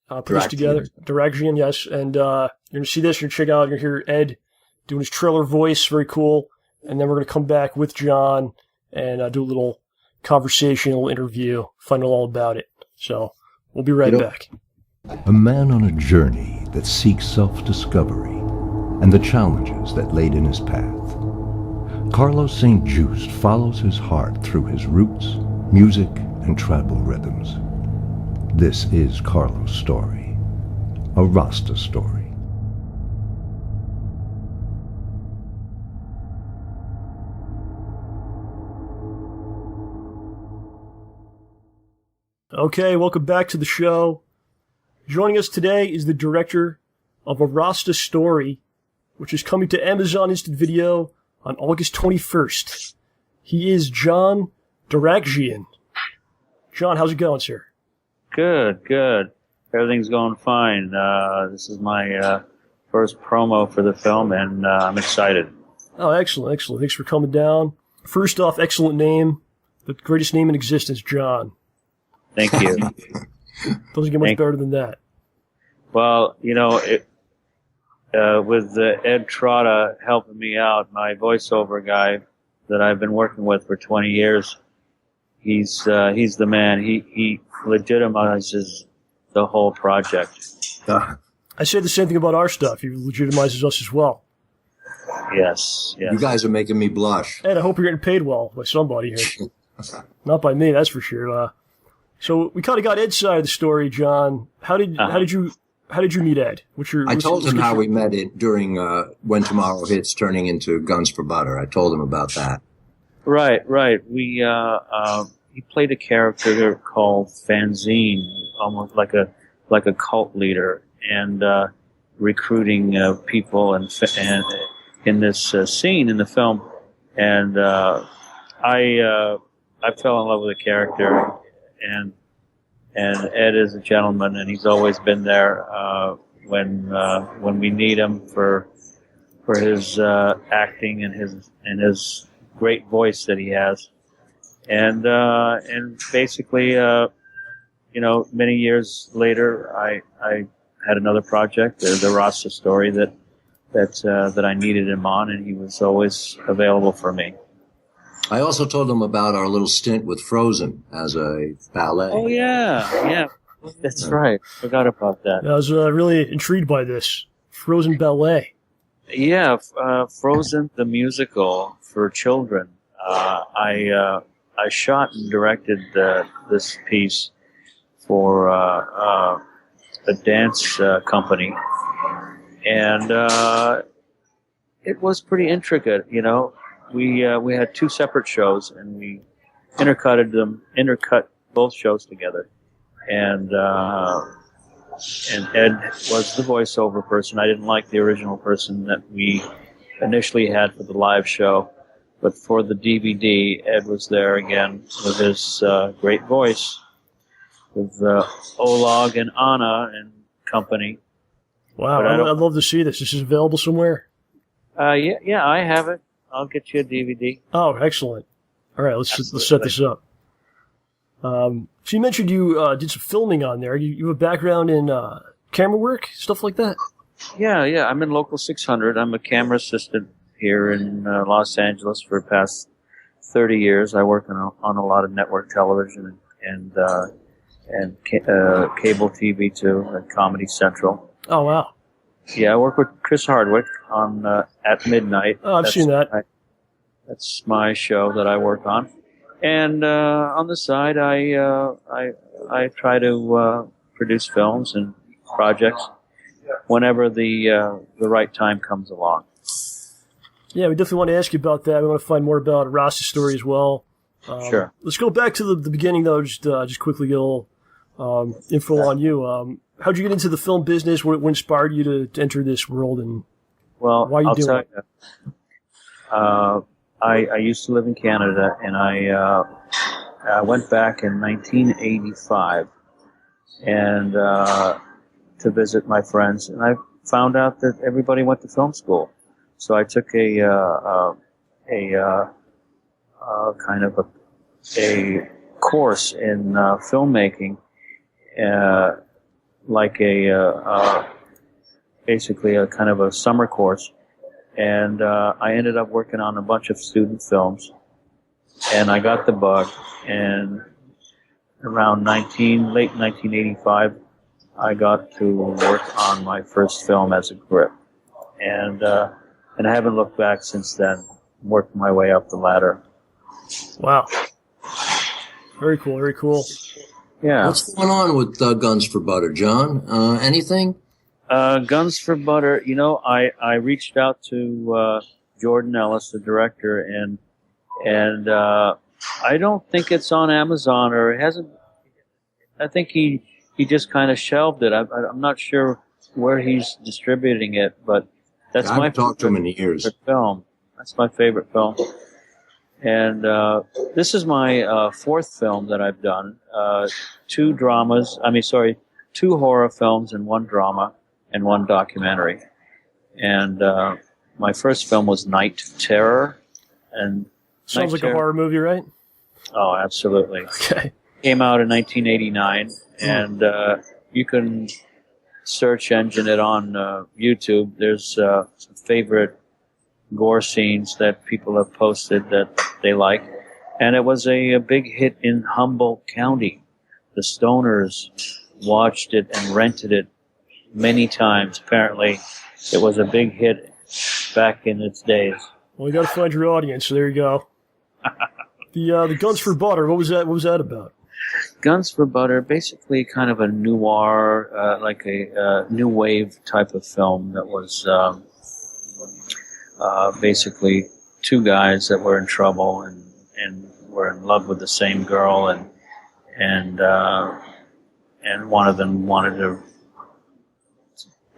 S3: put this together. Darakjian, yes. And you're going to see this. You're going to check out. You're going to hear Ed doing his trailer voice. Very cool. And then we're going to come back with John and do a little conversational interview, find out all about it. So we'll be right back.
S4: A man on a journey that seeks self-discovery and the challenges that laid in his path. Carlos St. Just follows his heart through his roots, music, and tribal rhythms. This is Carlos' story, a Rasta story.
S3: Okay, welcome back to the show. Joining us today is the director of A Rasta Story, which is coming to Amazon Instant Video on August 21st. He is John Darakjian. John, how's it going, sir?
S5: Good. Everything's going fine. This is my first promo for the film, and I'm excited.
S3: Oh, excellent. Thanks for coming down. First off, excellent name. The greatest name in existence, John.
S5: Thank you.
S3: Doesn't get much better than that.
S5: Well, with Ed Trotta helping me out, my voiceover guy that I've been working with for 20 years, he's the man. He legitimizes the whole project.
S3: I say the same thing about our stuff. He legitimizes us as well.
S5: Yes.
S2: You guys are making me blush.
S3: Ed, I hope you're getting paid well by somebody here. Not by me, that's for sure. So we kind of got Ed's side of the story, John. How did you meet Ed?
S2: I told him how we met it during When Tomorrow Hits, turning into Guns for Butter. I told him about that.
S5: Right. We he played a character called Fanzine, almost like a cult leader, and recruiting people and in this scene in the film, and I fell in love with the character, and Ed is a gentleman, and he's always been there when we need him for his acting and his great voice that he has, and basically, many years later, I had another project, the Rasta Story, that I needed him on, and he was always available for me.
S2: I also told him about our little stint with Frozen as a ballet.
S5: Oh, yeah. That's right. Forgot about that.
S3: I was really intrigued by this. Frozen ballet.
S5: Yeah, Frozen, the musical for children. I shot and directed this piece for a dance company. And it was pretty intricate, We had two separate shows, and we intercut both shows together, and Ed was the voiceover person. I didn't like the original person that we initially had for the live show, but for the DVD, Ed was there again with his great voice, with Olag and Anna and company.
S3: Wow, I'd love to see this. This is available somewhere?
S5: Yeah, I have it. I'll get you a DVD.
S3: Oh, excellent. All right, let's set this up. So you mentioned you did some filming on there. You have a background in camera work, stuff like that?
S5: Yeah. I'm in Local 600. I'm a camera assistant here in Los Angeles for the past 30 years. I work on a lot of network television and cable TV too, and Comedy Central.
S3: Oh, wow.
S5: Yeah, I work with Chris Hardwick on At Midnight.
S3: Oh, I've seen that.
S5: That's my show that I work on. And on the side, I try to produce films and projects whenever the right time comes along.
S3: Yeah, we definitely want to ask you about that. We want to find more about Rasta Story as well.
S5: Sure.
S3: Let's go back to the beginning, though, just quickly get a little info on you. How'd you get into the film business? What inspired you to enter this world, and why you doing it?
S5: I used to live in Canada, and I went back in 1985 and to visit my friends, and I found out that everybody went to film school. So I took a kind of a course in filmmaking, like basically a kind of a summer course, and I ended up working on a bunch of student films, and I got the bug. And around late 1985, I got to work on my first film as a grip, and I haven't looked back since then. Worked my way up the ladder.
S3: Wow, very cool, very cool.
S5: Yeah.
S2: What's going on with Guns for Butter, John? Anything?
S5: Guns for Butter, I reached out to Jordan Ellis, the director, and I don't think it's on Amazon, or it hasn't. I think he just kind of shelved it. I'm not sure where he's distributing it, but that's
S2: I haven't talked to him in years.
S5: Film. That's my favorite film. And this is my fourth film that I've done. Two horror films and one drama and one documentary. And my first film was Night Terror. And
S3: sounds like a horror movie, right?
S5: Oh, absolutely.
S3: Okay.
S5: Came out in 1989, and you can search engine it on YouTube. There's some favorite gore scenes that people have posted that they like, and it was a big hit in Humboldt County. The stoners watched it and rented it many times. Apparently, it was a big hit back in its days.
S3: Well, you got to find your audience. So there you go. The Guns for Butter. What was that? What was that about?
S5: Guns for Butter, basically kind of a noir, like a new wave type of film that was basically two guys that were in trouble and were in love with the same girl, and one of them wanted to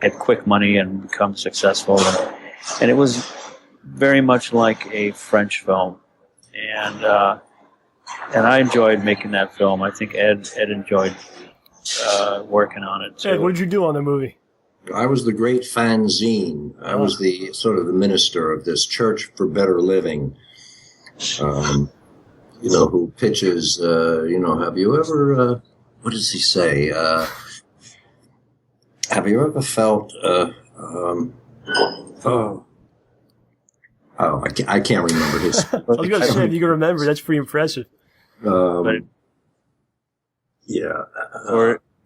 S5: get quick money and become successful, and it was very much like a French film, and I enjoyed making that film. I think Ed enjoyed working on it too.
S3: Ed, what did you do on the movie?
S2: I was the great fanzine. I was the sort of the minister of this Church for Better Living, who pitches, have you ever, what does he say? Have you ever felt, I can't remember his.
S3: I was going to say, if you can remember, that's pretty impressive.
S5: Or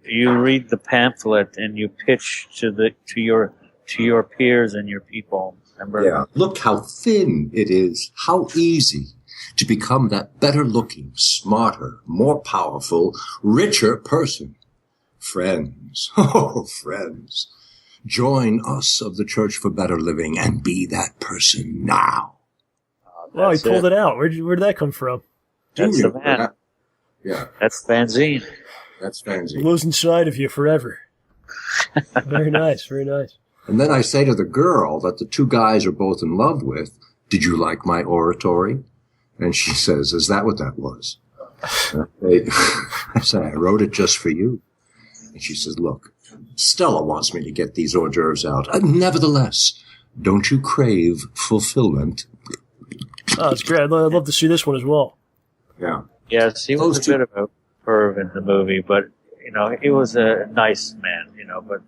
S5: you read the pamphlet and you pitch to your peers and your people. Remember?
S2: Yeah. Look how thin it is. How easy to become that better looking, smarter, more powerful, richer person. Friends, oh friends, join us of the Church for Better Living and be that person now.
S3: Well, he pulled it out. Where did that come from?
S5: That's the man.
S2: Yeah.
S5: That's fanzine.
S2: That's fanzine.
S3: It lives inside of you forever. Very nice, very nice.
S2: And then I say to the girl that the two guys are both in love with, did you like my oratory? And she says, is that what that was? I said, I wrote it just for you. And she says, look, Stella wants me to get these hors d'oeuvres out. Nevertheless, don't you crave fulfillment?
S3: Oh, that's great. I'd love to see this one as well.
S2: Yeah.
S5: Yes, he was a bit of a perv in the movie, but, he was a nice man, but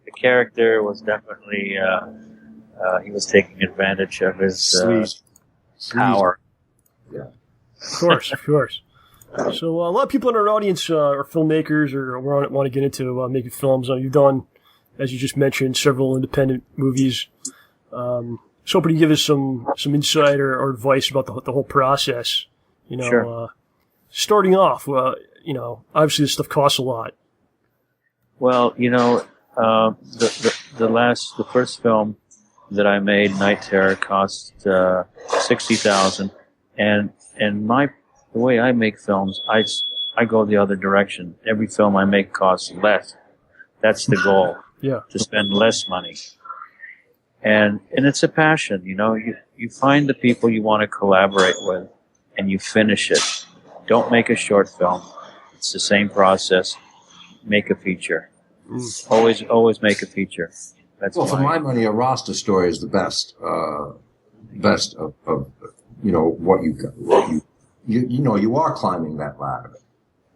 S5: the character was definitely, he was taking advantage of his power.
S2: Yeah.
S3: Of course. So a lot of people in our audience are filmmakers or want to get into making films. You've done, as you just mentioned, several independent movies. So hoping you give us some insight or advice about the whole process.
S5: Sure.
S3: Starting off, obviously this stuff costs a lot.
S5: Well, the first film that I made, Night Terror, cost $60,000, and the way I make films, I go the other direction. Every film I make costs less. That's the goal.
S3: Yeah.
S5: To spend less money. And it's a passion, you find the people you want to collaborate with and you finish it. Don't make a short film. It's the same process. Make a feature. Always make a feature. That's
S2: for my money, a Rasta Story is the best of what you got. You are climbing that ladder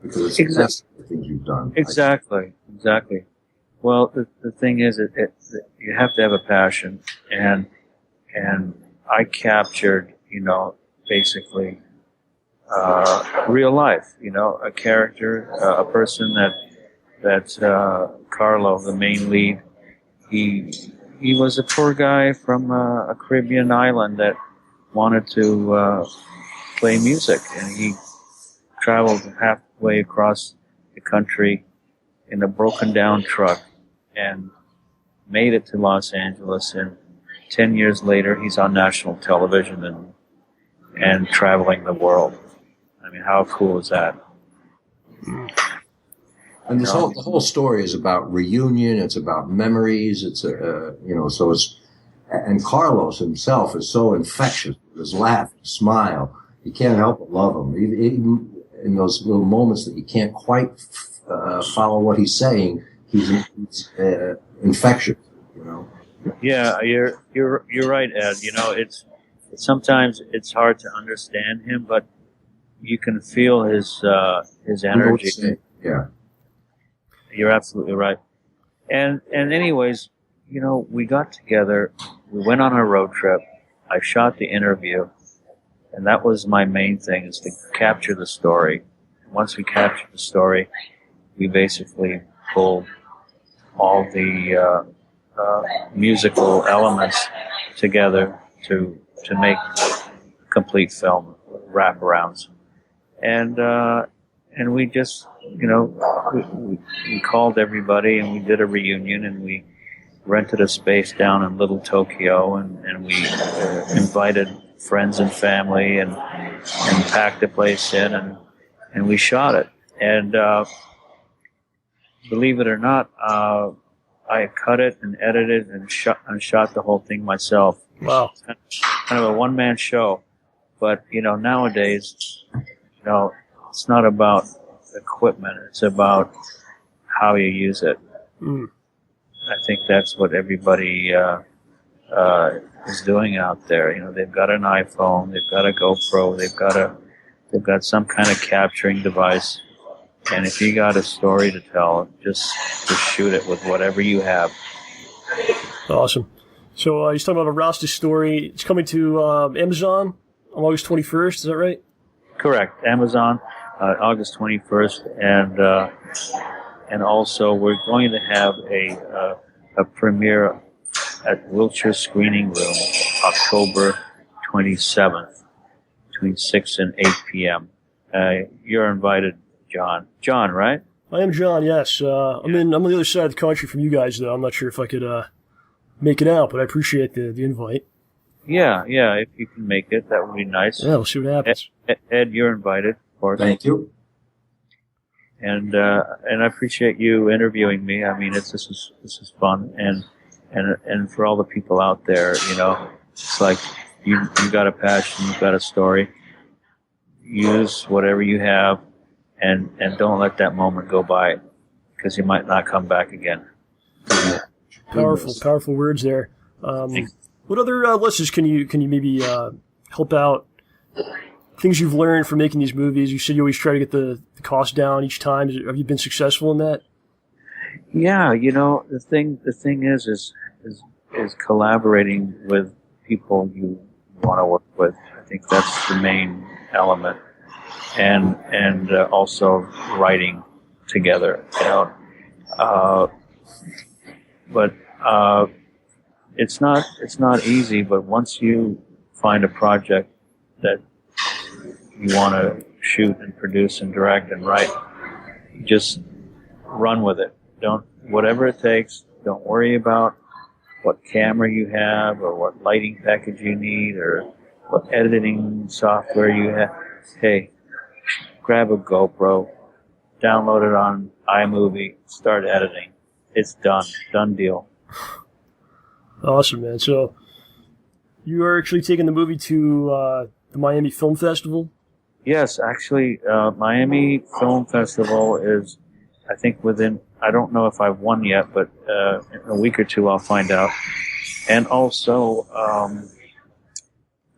S2: because it's the best of the things you've done.
S5: Exactly. Well, the thing is, you have to have a passion, and I captured, basically, real life, a character, a person that Carlo, the main lead, he was a poor guy from a Caribbean island that wanted to play music, and he traveled halfway across the country in a broken down truck and made it to Los Angeles, and 10 years later he's on national television and traveling the world. I mean, how cool is that?
S2: And the whole story is about reunion. It's about memories. It's and Carlos himself is so infectious. His laugh, his smile, you can't help but love him. Even in those little moments that you can't quite follow what he's saying, he's infectious.
S5: Yeah, you're right, Ed. It's sometimes it's hard to understand him, but you can feel his energy.
S2: Yeah.
S5: You're absolutely right. And anyways, we got together, we went on a road trip, I shot the interview, and that was my main thing, is to capture the story. Once we captured the story, we basically pulled all the musical elements together to make complete film wraparounds. And we just, we called everybody and we did a reunion, and we rented a space down in Little Tokyo, and we invited friends and family and packed the place in, and we shot it. And believe it or not, I cut it and edited and shot the whole thing myself.
S3: Wow.
S5: It's kind of a one-man show. But, nowadays, it's not about equipment. It's about how you use it.
S3: Mm.
S5: I think that's what everybody is doing out there. They've got an iPhone, they've got a GoPro, they've got some kind of capturing device. And if you got a story to tell, just shoot it with whatever you have.
S3: Awesome. So you're talking about a Rasta Story. It's coming to Amazon on August 21st. Is that right?
S5: Correct. Amazon, August 21st, and also we're going to have a premiere at Wilshire Screening Room, October 27th, between 6 and 8 p.m. You're invited, John. John, right?
S3: I am John, yes. I'm on the other side of the country from you guys, though. I'm not sure if I could make it out, but I appreciate the invite.
S5: Yeah, if you can make it, that would be nice.
S3: Yeah, we'll see what happens.
S5: Ed, you're invited, of course.
S2: Thank you.
S5: And I appreciate you interviewing me. I mean, this is fun, and for all the people out there, it's like you got a passion, you've got a story. Use whatever you have, and don't let that moment go by, because you might not come back again.
S3: Powerful words there. What other lessons can you maybe help out? Things you've learned from making these movies. You said you always try to get the cost down each time. Have you been successful in that?
S5: Yeah, the thing is collaborating with people you want to work with. I think that's the main element, and also writing together. But it's not easy. But once you find a project that you want to shoot and produce and direct and write, just run with it. Whatever it takes. Don't worry about what camera you have or what lighting package you need or what editing software you have. Hey, grab a GoPro, download it on iMovie, start editing. It's done deal.
S3: Awesome, man. So you are actually taking the movie to the Miami Film Festival?
S5: Yes, actually, Miami Film Festival is, I think, I don't know if I've won yet, but in a week or two I'll find out. And also,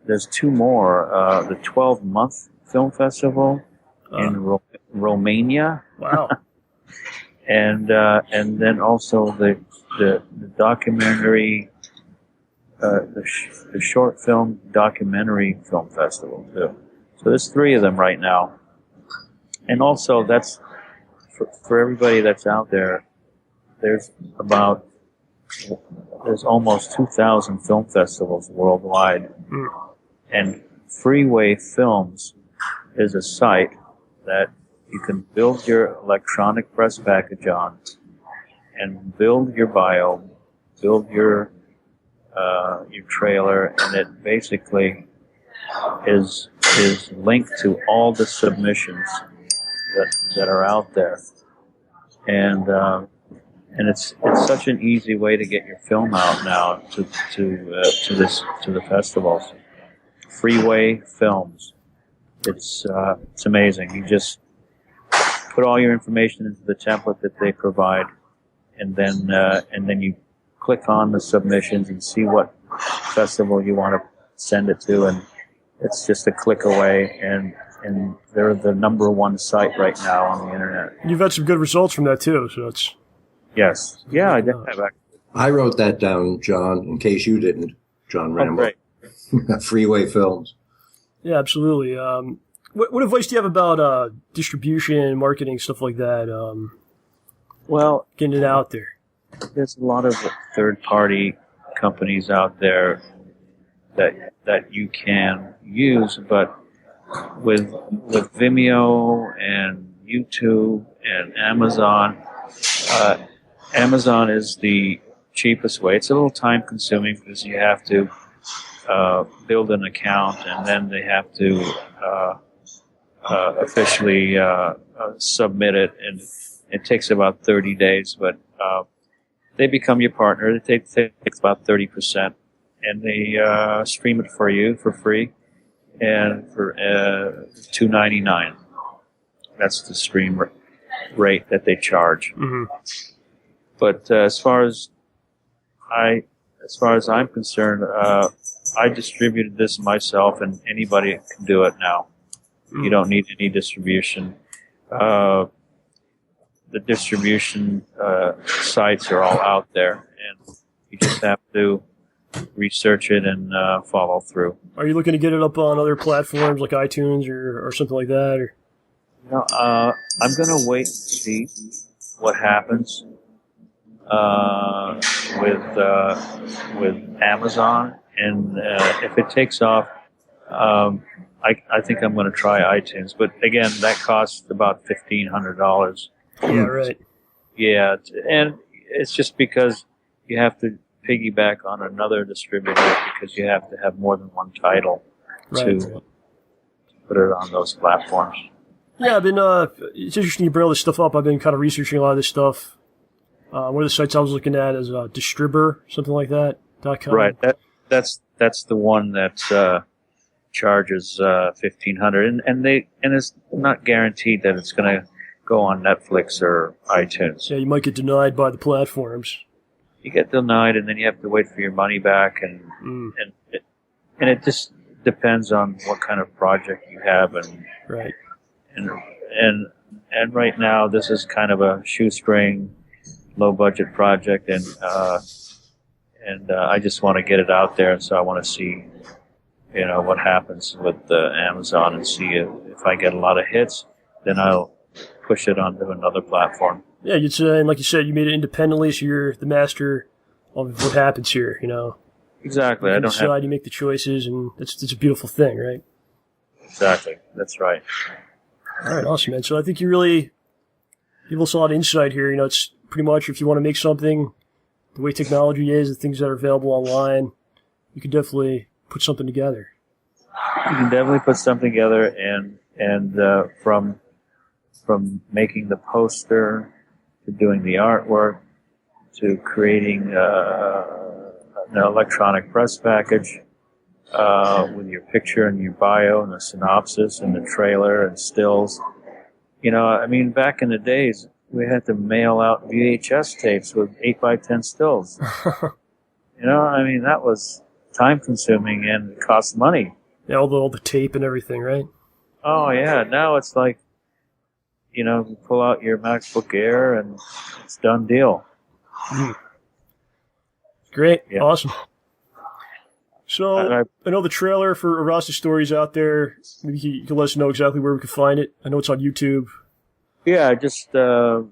S5: there's two more. The 12-month Film Festival in Romania.
S3: Wow.
S5: and then also the documentary, the short film documentary film festival too. So there's three of them right now. And also that's for everybody that's out there. There's almost 2,000 film festivals worldwide. Mm. And Freeway Films is a site that you can build your electronic press package on and build your bio, build your trailer, and it basically is linked to all the submissions that are out there. And it's such an easy way to get your film out now to the festivals. Freeway Films. It's amazing. You just put all your information into the template that they provide, and then you click on the submissions and see what festival you want to send it to, and it's just a click away, and they're the #1 site right now on the internet.
S3: You've had some good results from that too, so it's...
S5: Yes. Yeah, I did have.
S2: I wrote that down, John, in case you didn't, John Rambo.
S5: Oh, great.
S2: Freeway Films.
S3: Yeah, absolutely. What advice do you have about distribution, marketing, stuff like that?
S5: Well,
S3: getting it out there.
S5: there's a lot of third-party companies out there that you can use, but with Vimeo and YouTube and Amazon, Amazon is the cheapest way. It's a little time-consuming because you have to build an account, and then they have to officially submit it, and it takes about 30 days. But they become your partner. They take about 30%, and they stream it for you for free, and for $2.99. That's the stream rate that they charge. Mm-hmm. But as far as I'm concerned, I distributed this myself, and anybody can do it now. Mm. You don't need any distribution. The distribution sites are all out there, and you just have to research it and follow through.
S3: Are you looking to get it up on other platforms like iTunes or something like that? Or?
S5: No, I'm going to wait and see what happens with Amazon, and if it takes off, I think I'm going to try iTunes. But again, that costs about $1,500.
S3: Yeah, right.
S5: Yeah, and it's just because you have to piggyback on another distributor because you have to have more than one title to put it on those platforms.
S3: Yeah, I've been. It's interesting you bring all this stuff up. I've been kind of researching a lot of this stuff. One of the sites I was looking at is Distributor, something like that. .com.
S5: Right. That's the one that charges $1,500, and it's not guaranteed that it's going to go on Netflix or iTunes.
S3: Yeah, you might get denied by the platforms.
S5: You get denied, and then you have to wait for your money back, and it just depends on what kind of project you have, and
S3: right.
S5: And right now, this is kind of a shoestring, low budget project, and I just want to get it out there, and so I want to see, what happens with Amazon, and see if I get a lot of hits, then I'll push it onto another platform.
S3: Yeah, you'd say, and like you said, you made it independently, so you're the master of what happens here.
S5: Exactly.
S3: You decide, you make the choices, and it's a beautiful thing, right?
S5: Exactly. That's right.
S3: All right, awesome, man. So I think you give us a lot of insight here. It's pretty much if you want to make something, the way technology is, the things that are available online, you can definitely put something together.
S5: You can definitely put something together, and from making the poster to doing the artwork to creating an electronic press package with your picture and your bio and the synopsis and the trailer and stills. Back in the days, we had to mail out VHS tapes with 8x10 stills. That was time-consuming and it cost money.
S3: Yeah, all the tape and everything, right?
S5: Oh, yeah. Now it's like, you pull out your MacBook Air and it's done deal.
S3: Great. Yeah. Awesome. So, I know the trailer for Rasta Story is out there. Maybe you can let us know exactly where we can find it. I know it's on YouTube.
S5: Yeah, just go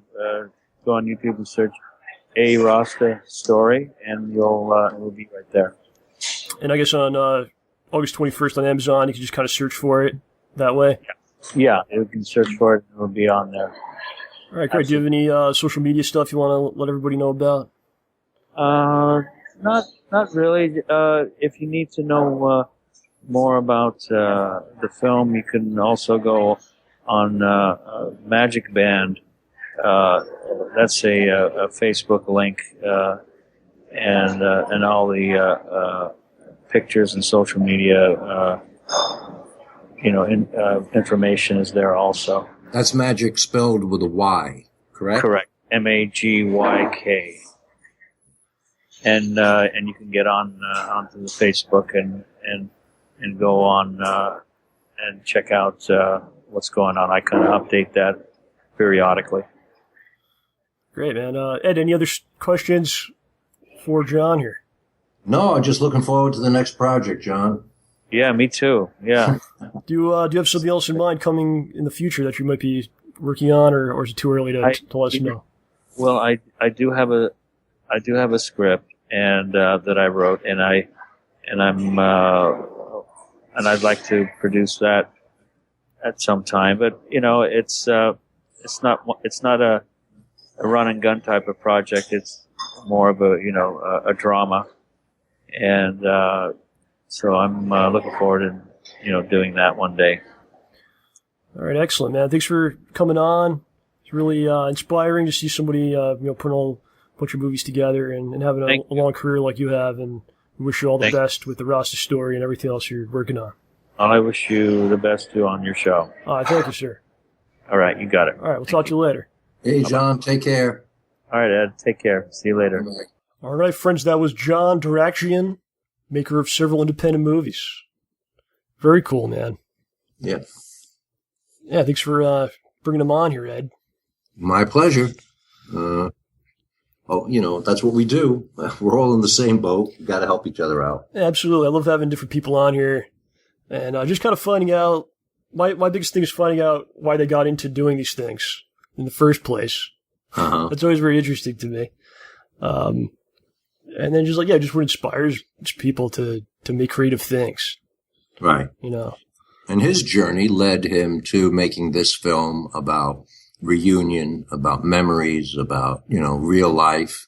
S5: on YouTube and search A Rasta Story, and it'll be right there.
S3: And I guess on August 21st on Amazon, you can just kind of search for it that way?
S5: Yeah, you can search for it, and it'll be on there.
S3: All right, great. Absolutely. Do you have any social media stuff you want to let everybody know about?
S5: Not really. If you need to know more about the film, you can also go on Magic Band. That's a Facebook link, and all the pictures and social media, information is there also.
S2: That's Magic spelled with a Y, correct?
S5: Correct. MAGYK. And you can get onto the Facebook and go on and check out what's going on. I kind of update that periodically.
S3: Great, man. Ed, any other questions for John here?
S2: No, I'm just looking forward to the next project, John.
S5: Yeah, me too. Yeah.
S3: Do you have something else in mind coming in the future that you might be working on, or is it too early to let us know?
S5: Well, I do have do have a script and that I wrote, and I'd like to produce that at some time. But it's not a run and gun type of project. It's more of a drama, and so I'm looking forward to doing that one day.
S3: All right, excellent, man. Thanks for coming on. It's really inspiring to see somebody putting a bunch of movies together and having a long career like you have. And we wish you all the best with the Rasta Story and everything else you're working on.
S5: Well, I wish you the best too on your show.
S3: Thank you, sir.
S5: All right, you got it.
S3: All right, we'll talk to you later.
S2: Hey, John, take care.
S5: All right, Ed, take care. See you later.
S2: Bye-bye.
S3: All right, friends, that was John Darakjian, maker of several independent movies. Very cool, man.
S2: Yeah.
S3: Yeah, thanks for bringing him on here, Ed.
S2: My pleasure. That's what we do. We're all in the same boat. We've got to help each other out.
S3: Yeah, absolutely. I love having different people on here. And just kind of finding out, my biggest thing is finding out why they got into doing these things in the first place.
S2: Uh-huh.
S3: That's always very interesting to me. And then just what inspires people to make creative things.
S2: Right. And his journey led him to making this film about reunion, about memories, about, real life.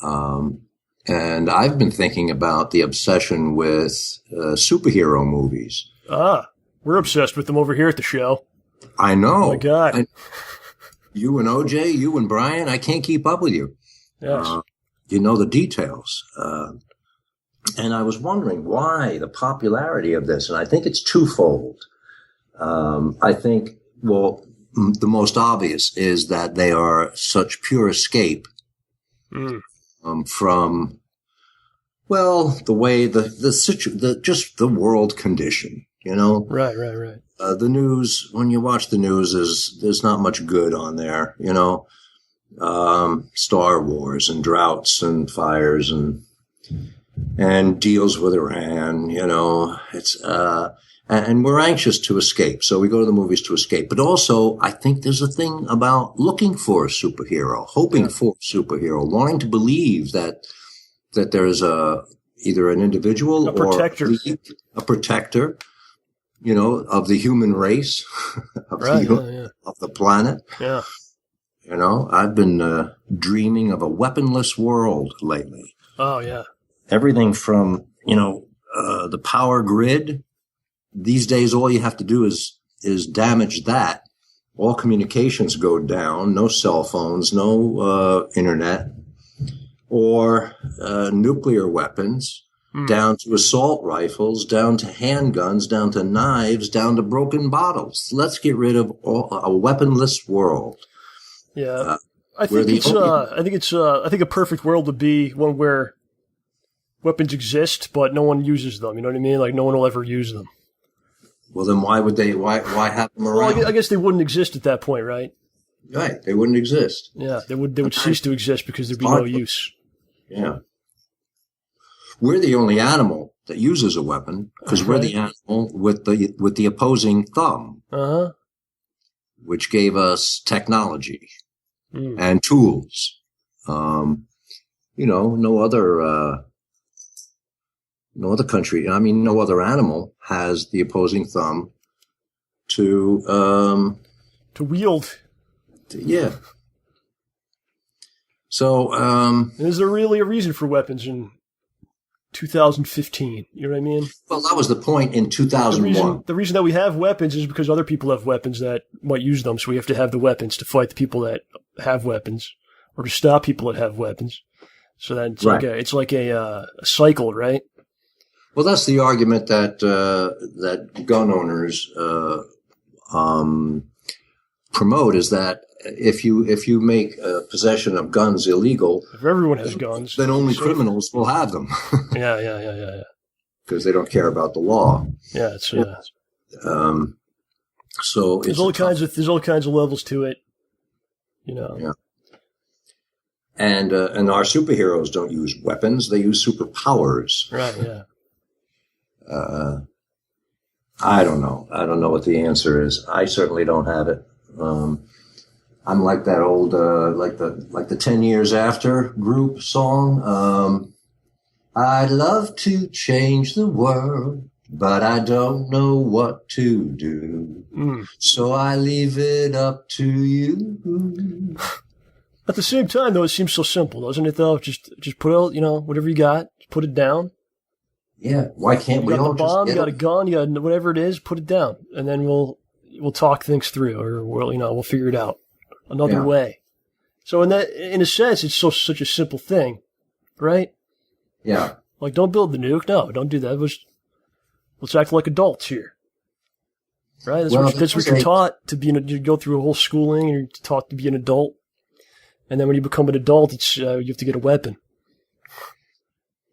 S2: And I've been thinking about the obsession with superhero movies.
S3: We're obsessed with them over here at the show.
S2: I know.
S3: Oh, my God.
S2: You and OJ, you and Brian, I can't keep up with you.
S3: Yes.
S2: You know the details. And I was wondering why the popularity of this. And I think it's twofold. I think, the most obvious is that they are such pure escape from, the way just the world condition,
S3: Right.
S2: The news, when you watch the news, there's not much good on there, Star Wars and droughts and fires and deals with Iran, it's, and we're anxious to escape. So we go to the movies to escape. But also, I think there's a thing about looking for a superhero, hoping for a superhero, wanting to believe that there's either an individual
S3: or a
S2: protector, of the human race, of the planet.
S3: Yeah.
S2: I've been dreaming of a weaponless world lately.
S3: Oh, yeah.
S2: Everything from, the power grid. These days, all you have to do is damage that. All communications go down, no cell phones, no internet, or nuclear weapons, down to assault rifles, down to handguns, down to knives, down to broken bottles. Let's get rid of a weaponless world.
S3: Yeah. I think a perfect world would be one where weapons exist, but no one uses them. You know what I mean? Like, no one will ever use them.
S2: Well, then why have them around?
S3: Well, I guess they wouldn't exist at that point, right?
S2: Right. They wouldn't exist.
S3: Yeah. They would cease to exist because there'd be no use.
S2: Yeah. We're the only animal that uses a weapon because we're the animal with the opposing thumb.
S3: Uh-huh.
S2: Which gave us technology and tools. No other country, no other animal has the opposing thumb to
S3: wield.
S2: Yeah. So,
S3: is there really a reason for weapons in 2015? You know what I mean?
S2: Well, that was the point in 2001.
S3: The reason that we have weapons is because other people have weapons that might use them, so we have to have the weapons to fight the people that have weapons, or to stop people that have weapons. So then it's like a cycle, right?
S2: Well, that's the argument that gun owners promote, is that if you make possession of guns illegal,
S3: if everyone has guns,
S2: then only criminals will have them.
S3: Yeah.
S2: Because they don't care about the law.
S3: Yeah, it's
S2: so
S3: there's all kinds of levels to it.
S2: Yeah. And our superheroes don't use weapons; they use superpowers.
S3: Right. Yeah.
S2: I don't know. I don't know what the answer is. I certainly don't have it. I'm like that old, like the 10 Years After group song. I'd love to change the world, but I don't know what to do. So I leave it up to you.
S3: At the same time, though, it seems so simple, doesn't it, though? Just put out, whatever you got, put it down.
S2: Yeah. Why can't we all just... You got the bomb, you got a gun, you got whatever it is, put it down. And then we'll talk things through, or we'll figure it out another way. So in a sense, it's such a simple thing, right? Yeah.
S3: Like, don't build the nuke. No, don't do that. Let's act like adults here. Right? That's what you're taught to be. You go through a whole schooling, and you're taught to be an adult. And then when you become an adult, it's you have to get a weapon.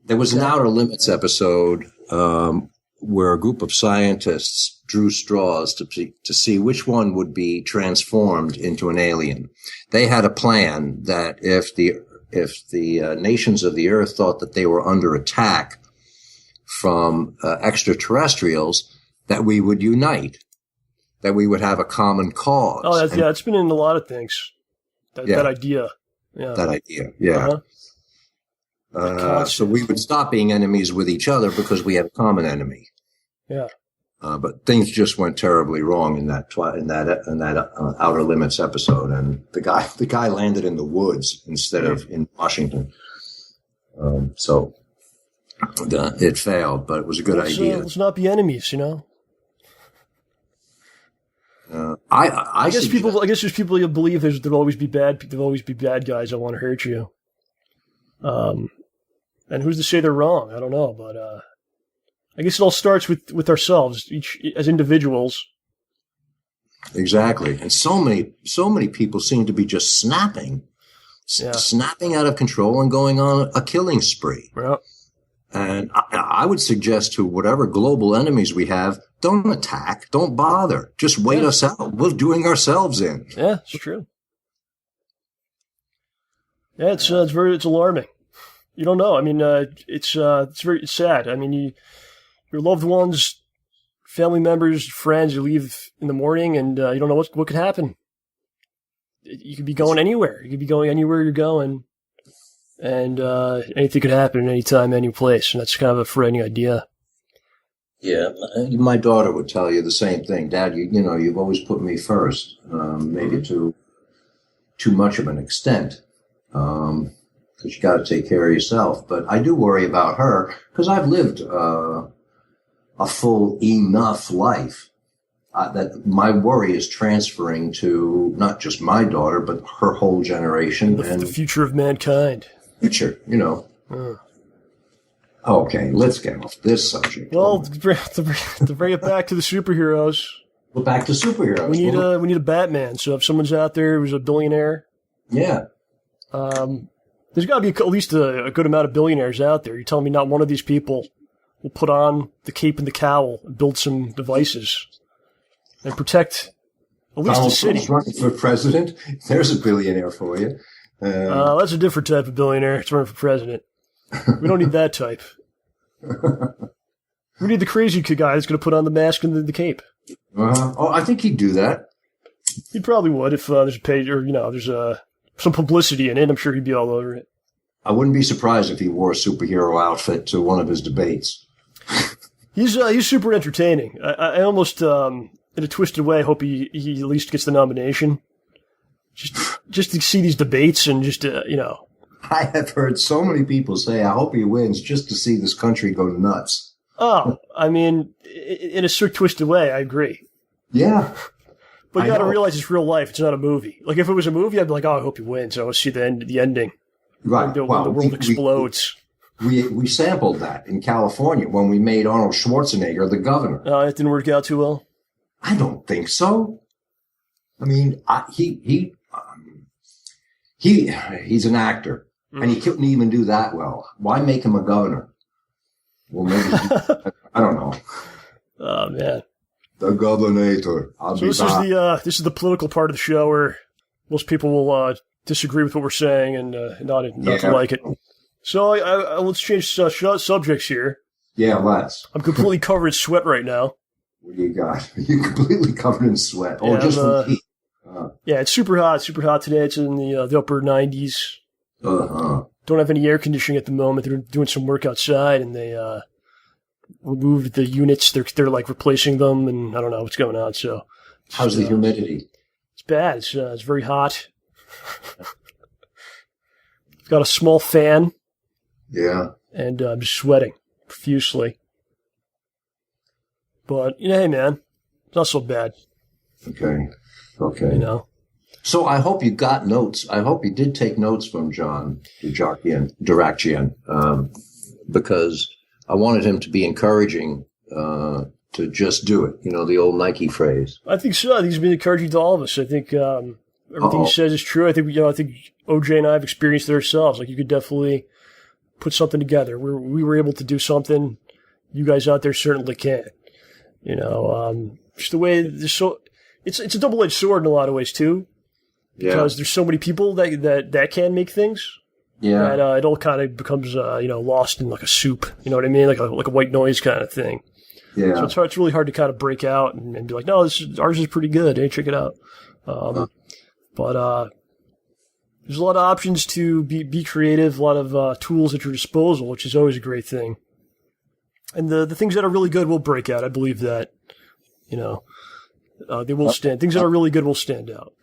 S2: There was an Outer Limits episode where a group of scientists drew straws to see which one would be transformed into an alien. They had a plan that if the nations of the Earth thought that they were under attack from extraterrestrials, that we would unite, that we would have a common cause.
S3: Oh, it's been in a lot of things. That idea. Yeah.
S2: That idea, yeah. So we would stop being enemies with each other because we have a common enemy.
S3: Yeah.
S2: But things just went terribly wrong in that Outer Limits episode, and the guy landed in the woods instead of in Washington. So it failed, but it was a good idea.
S3: Let's not be enemies, I guess there's people who believe there'll always be bad guys that want to hurt you. And who's to say they're wrong? I don't know, but I guess it all starts with ourselves, each as individuals.
S2: Exactly, and so many people seem to be just snapping out of control and going on a killing spree.
S3: Yeah.
S2: And I would suggest to whatever global enemies we have, don't attack, don't bother, just wait us out. We're doing ourselves in.
S3: Yeah, it's true. Yeah, it's alarming. You don't know. I mean, it's sad. I mean, your loved ones, family members, friends, you leave in the morning and you don't know what could happen. You could be going anywhere. You could be going anywhere you're going. And anything could happen at any time, any place. And that's kind of a frightening idea.
S2: Yeah, my daughter would tell you the same thing. Dad, you've always put me first, maybe to too much of an extent, because you got to take care of yourself. But I do worry about her because I've lived a full enough life that my worry is transferring to not just my daughter, but her whole generation.
S3: The future of mankind.
S2: Future, Okay, let's get off this subject.
S3: Well, to bring it back to the superheroes.
S2: Well, back to superheroes.
S3: We need a Batman. So if someone's out there who's a billionaire,
S2: there's
S3: got to be at least a good amount of billionaires out there. You're telling me not one of these people will put on the cape and the cowl and build some devices and protect at least the city.
S2: Running for president. There's a billionaire for you.
S3: That's a different type of billionaire. It's running for president. We don't need that type. We need the crazy guy that's going to put on the mask and the cape.
S2: I think he'd do that.
S3: He probably would if there's a page or there's some publicity in it. I'm sure he'd be all over it.
S2: I wouldn't be surprised if he wore a superhero outfit to one of his debates.
S3: He's super entertaining. I almost in a twisted way hope he at least gets the nomination. Just to see these debates and just
S2: I have heard so many people say, I hope he wins just to see this country go nuts.
S3: Oh, I mean, in a sort of twisted way, I agree.
S2: Yeah.
S3: But you got to realize it's real life. It's not a movie. Like, if it was a movie, I'd be like, I hope he wins. I want to see the ending.
S2: Right.
S3: When the world explodes.
S2: We sampled that in California when we made Arnold Schwarzenegger the governor.
S3: It didn't work out too well?
S2: I don't think so. I mean, he's an actor, and he couldn't even do that well. Why make him a governor? Well, maybe I don't know.
S3: Oh man,
S2: the governor.
S3: This is the political part of the show where most people will disagree with what we're saying and not to like it. So let's change subjects here.
S2: Yeah, let's.
S3: I'm completely covered in sweat right now.
S2: What do you got? You're completely covered in sweat. Just from heat.
S3: Yeah, it's super hot today. It's in the upper 90s. Don't have any air conditioning at the moment. They're doing some work outside, and they removed the units. They're like replacing them, and I don't know what's going on. So,
S2: how's the humidity?
S3: It's bad. It's very hot. I've got a small fan.
S2: Yeah.
S3: And I'm just sweating profusely. But hey, man, it's not so bad.
S2: Okay. So I hope you got notes. I hope you did take notes from John Darakjian, because I wanted him to be encouraging to just do it. The old Nike phrase.
S3: I think so. I think he's been encouraging to all of us. I think everything he says is true. I think OJ and I have experienced it ourselves. Like, you could definitely put something together. We were able to do something. You guys out there certainly can. Just the way it's a double-edged sword in a lot of ways too. Because there's so many people that can make things. Yeah. And it all kind of becomes lost in like a soup. You know what I mean? Like a white noise kind of thing. Yeah. So it's really hard to kind of break out and be like, no, ours is pretty good. Hey, check it out. But there's a lot of options to be creative, a lot of tools at your disposal, which is always a great thing. And the things that are really good will break out. I believe that, they will stand. Things that are really good will stand out.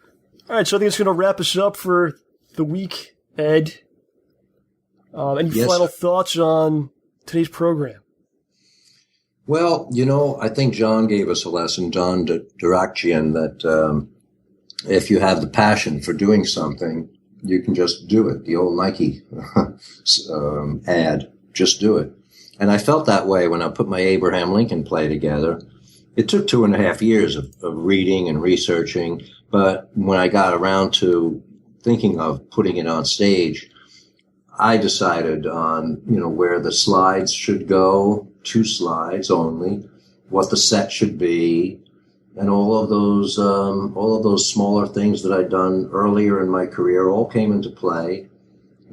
S3: All right, so I think it's going to wrap us up for the week, Ed. Any final thoughts on today's program?
S2: Well, I think John gave us a lesson, John Darakjian, that if you have the passion for doing something, you can just do it. The old Nike ad, just do it. And I felt that way when I put my Abraham Lincoln play together. It took 2.5 years of reading and researching, but when I got around to thinking of putting it on stage, I decided on, where the slides should go, 2 slides only, what the set should be, and all of those smaller things that I'd done earlier in my career all came into play,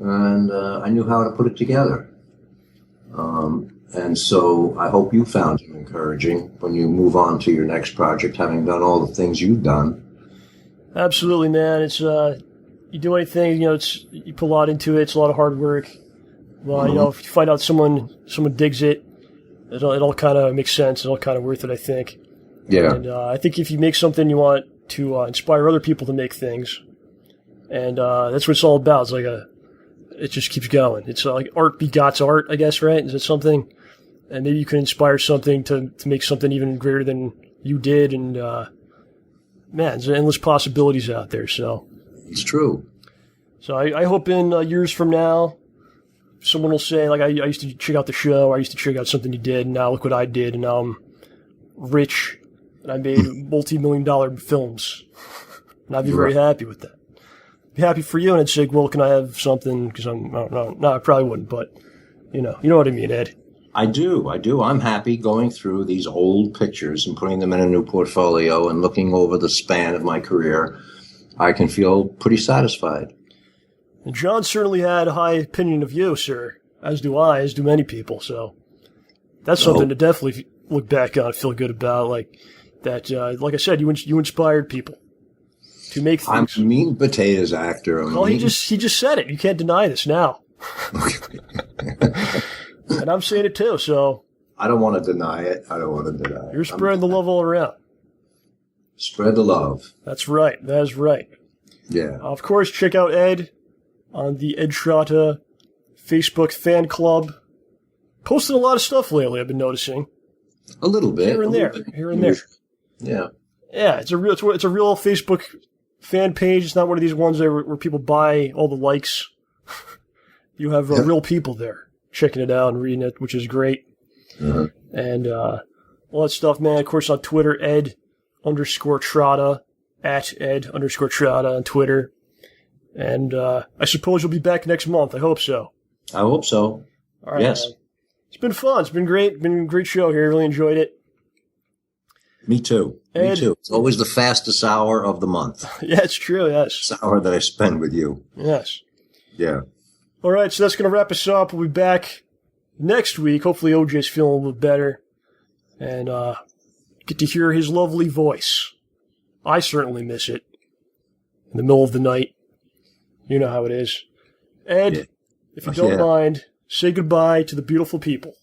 S2: and I knew how to put it together. And so I hope you found it encouraging when you move on to your next project, having done all the things you've done.
S3: Absolutely, man. It's you do anything, you put a lot into it. It's a lot of hard work. Well, if you find out someone digs it, it all kind of makes sense. It's all kind of worth it, I think. Yeah. And I think if you make something, you want to inspire other people to make things, and that's what it's all about. It's like it just keeps going. It's like art begots art, I guess, right? Is it something? And maybe you can inspire something to make something even greater than you did. And, there's endless possibilities out there. So
S2: it's true.
S3: So I hope in years from now, someone will say, like, I used to check out the show, or I used to check out something you did, and now look what I did, and now I'm rich, and I made multi-million-dollar films. And I'd be very happy with that. Be happy for you, and I'd say, well, can I have something? Because no, I probably wouldn't, but you know what I mean, Ed.
S2: I do. I'm happy going through these old pictures and putting them in a new portfolio and looking over the span of my career. I can feel pretty satisfied.
S3: And John certainly had a high opinion of you, sir, as do many people. So that's something to definitely look back on and feel good about. Like that, like I said, you inspired people to make things.
S2: I'm a mean potatoes actor.
S3: He just said it. You can't deny this now. And I'm saying it too, so.
S2: I don't want to deny it.
S3: You're spreading the love all around.
S2: Spread the love.
S3: That's right. That is right.
S2: Yeah.
S3: Of course, check out Ed on the Ed Trotta Facebook fan club. Posting a lot of stuff lately, I've been noticing.
S2: A little bit.
S3: Here and there.
S2: Yeah.
S3: Yeah, it's a real Facebook fan page. It's not one of these ones where people buy all the likes. You have real people there checking it out and reading it, which is great. Uh-huh. And all that stuff, man. Of course, on Twitter, Ed_Trotta, at Ed_Trotta on Twitter. And I suppose you'll be back next month. I hope so.
S2: I hope so.
S3: All right,
S2: yes.
S3: Man. It's been fun. It's been great. Been a great show here. Really enjoyed it.
S2: Me too.
S3: Ed,
S2: Me too. It's always the fastest hour of the month.
S3: Yeah, it's true. Yes.
S2: It's the hour that I spend with you.
S3: Yes.
S2: Yeah.
S3: All right, so that's going to wrap us up. We'll be back next week. Hopefully OJ's feeling a little better and get to hear his lovely voice. I certainly miss it. in the middle of the night. You know how it is. Ed, if you don't mind, say goodbye to the beautiful people.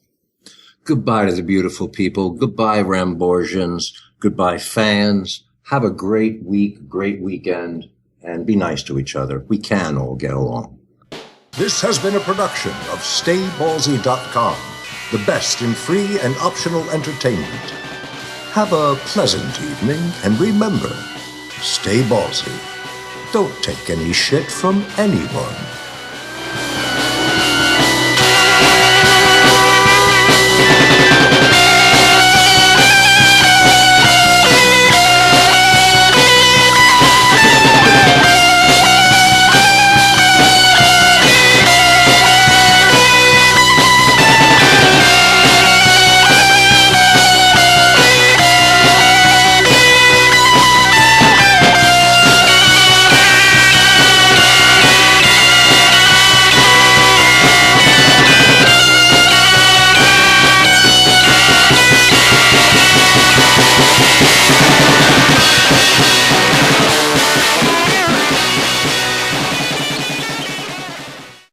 S2: Goodbye to the beautiful people. Goodbye, Ramborgians. Goodbye, fans. Have a great week, great weekend, and be nice to each other. We can all get along.
S1: This has been a production of STAYBALLSY.com, the best in free and optional entertainment. Have a pleasant evening, and remember, stay ballsy. Don't take any shit from anyone.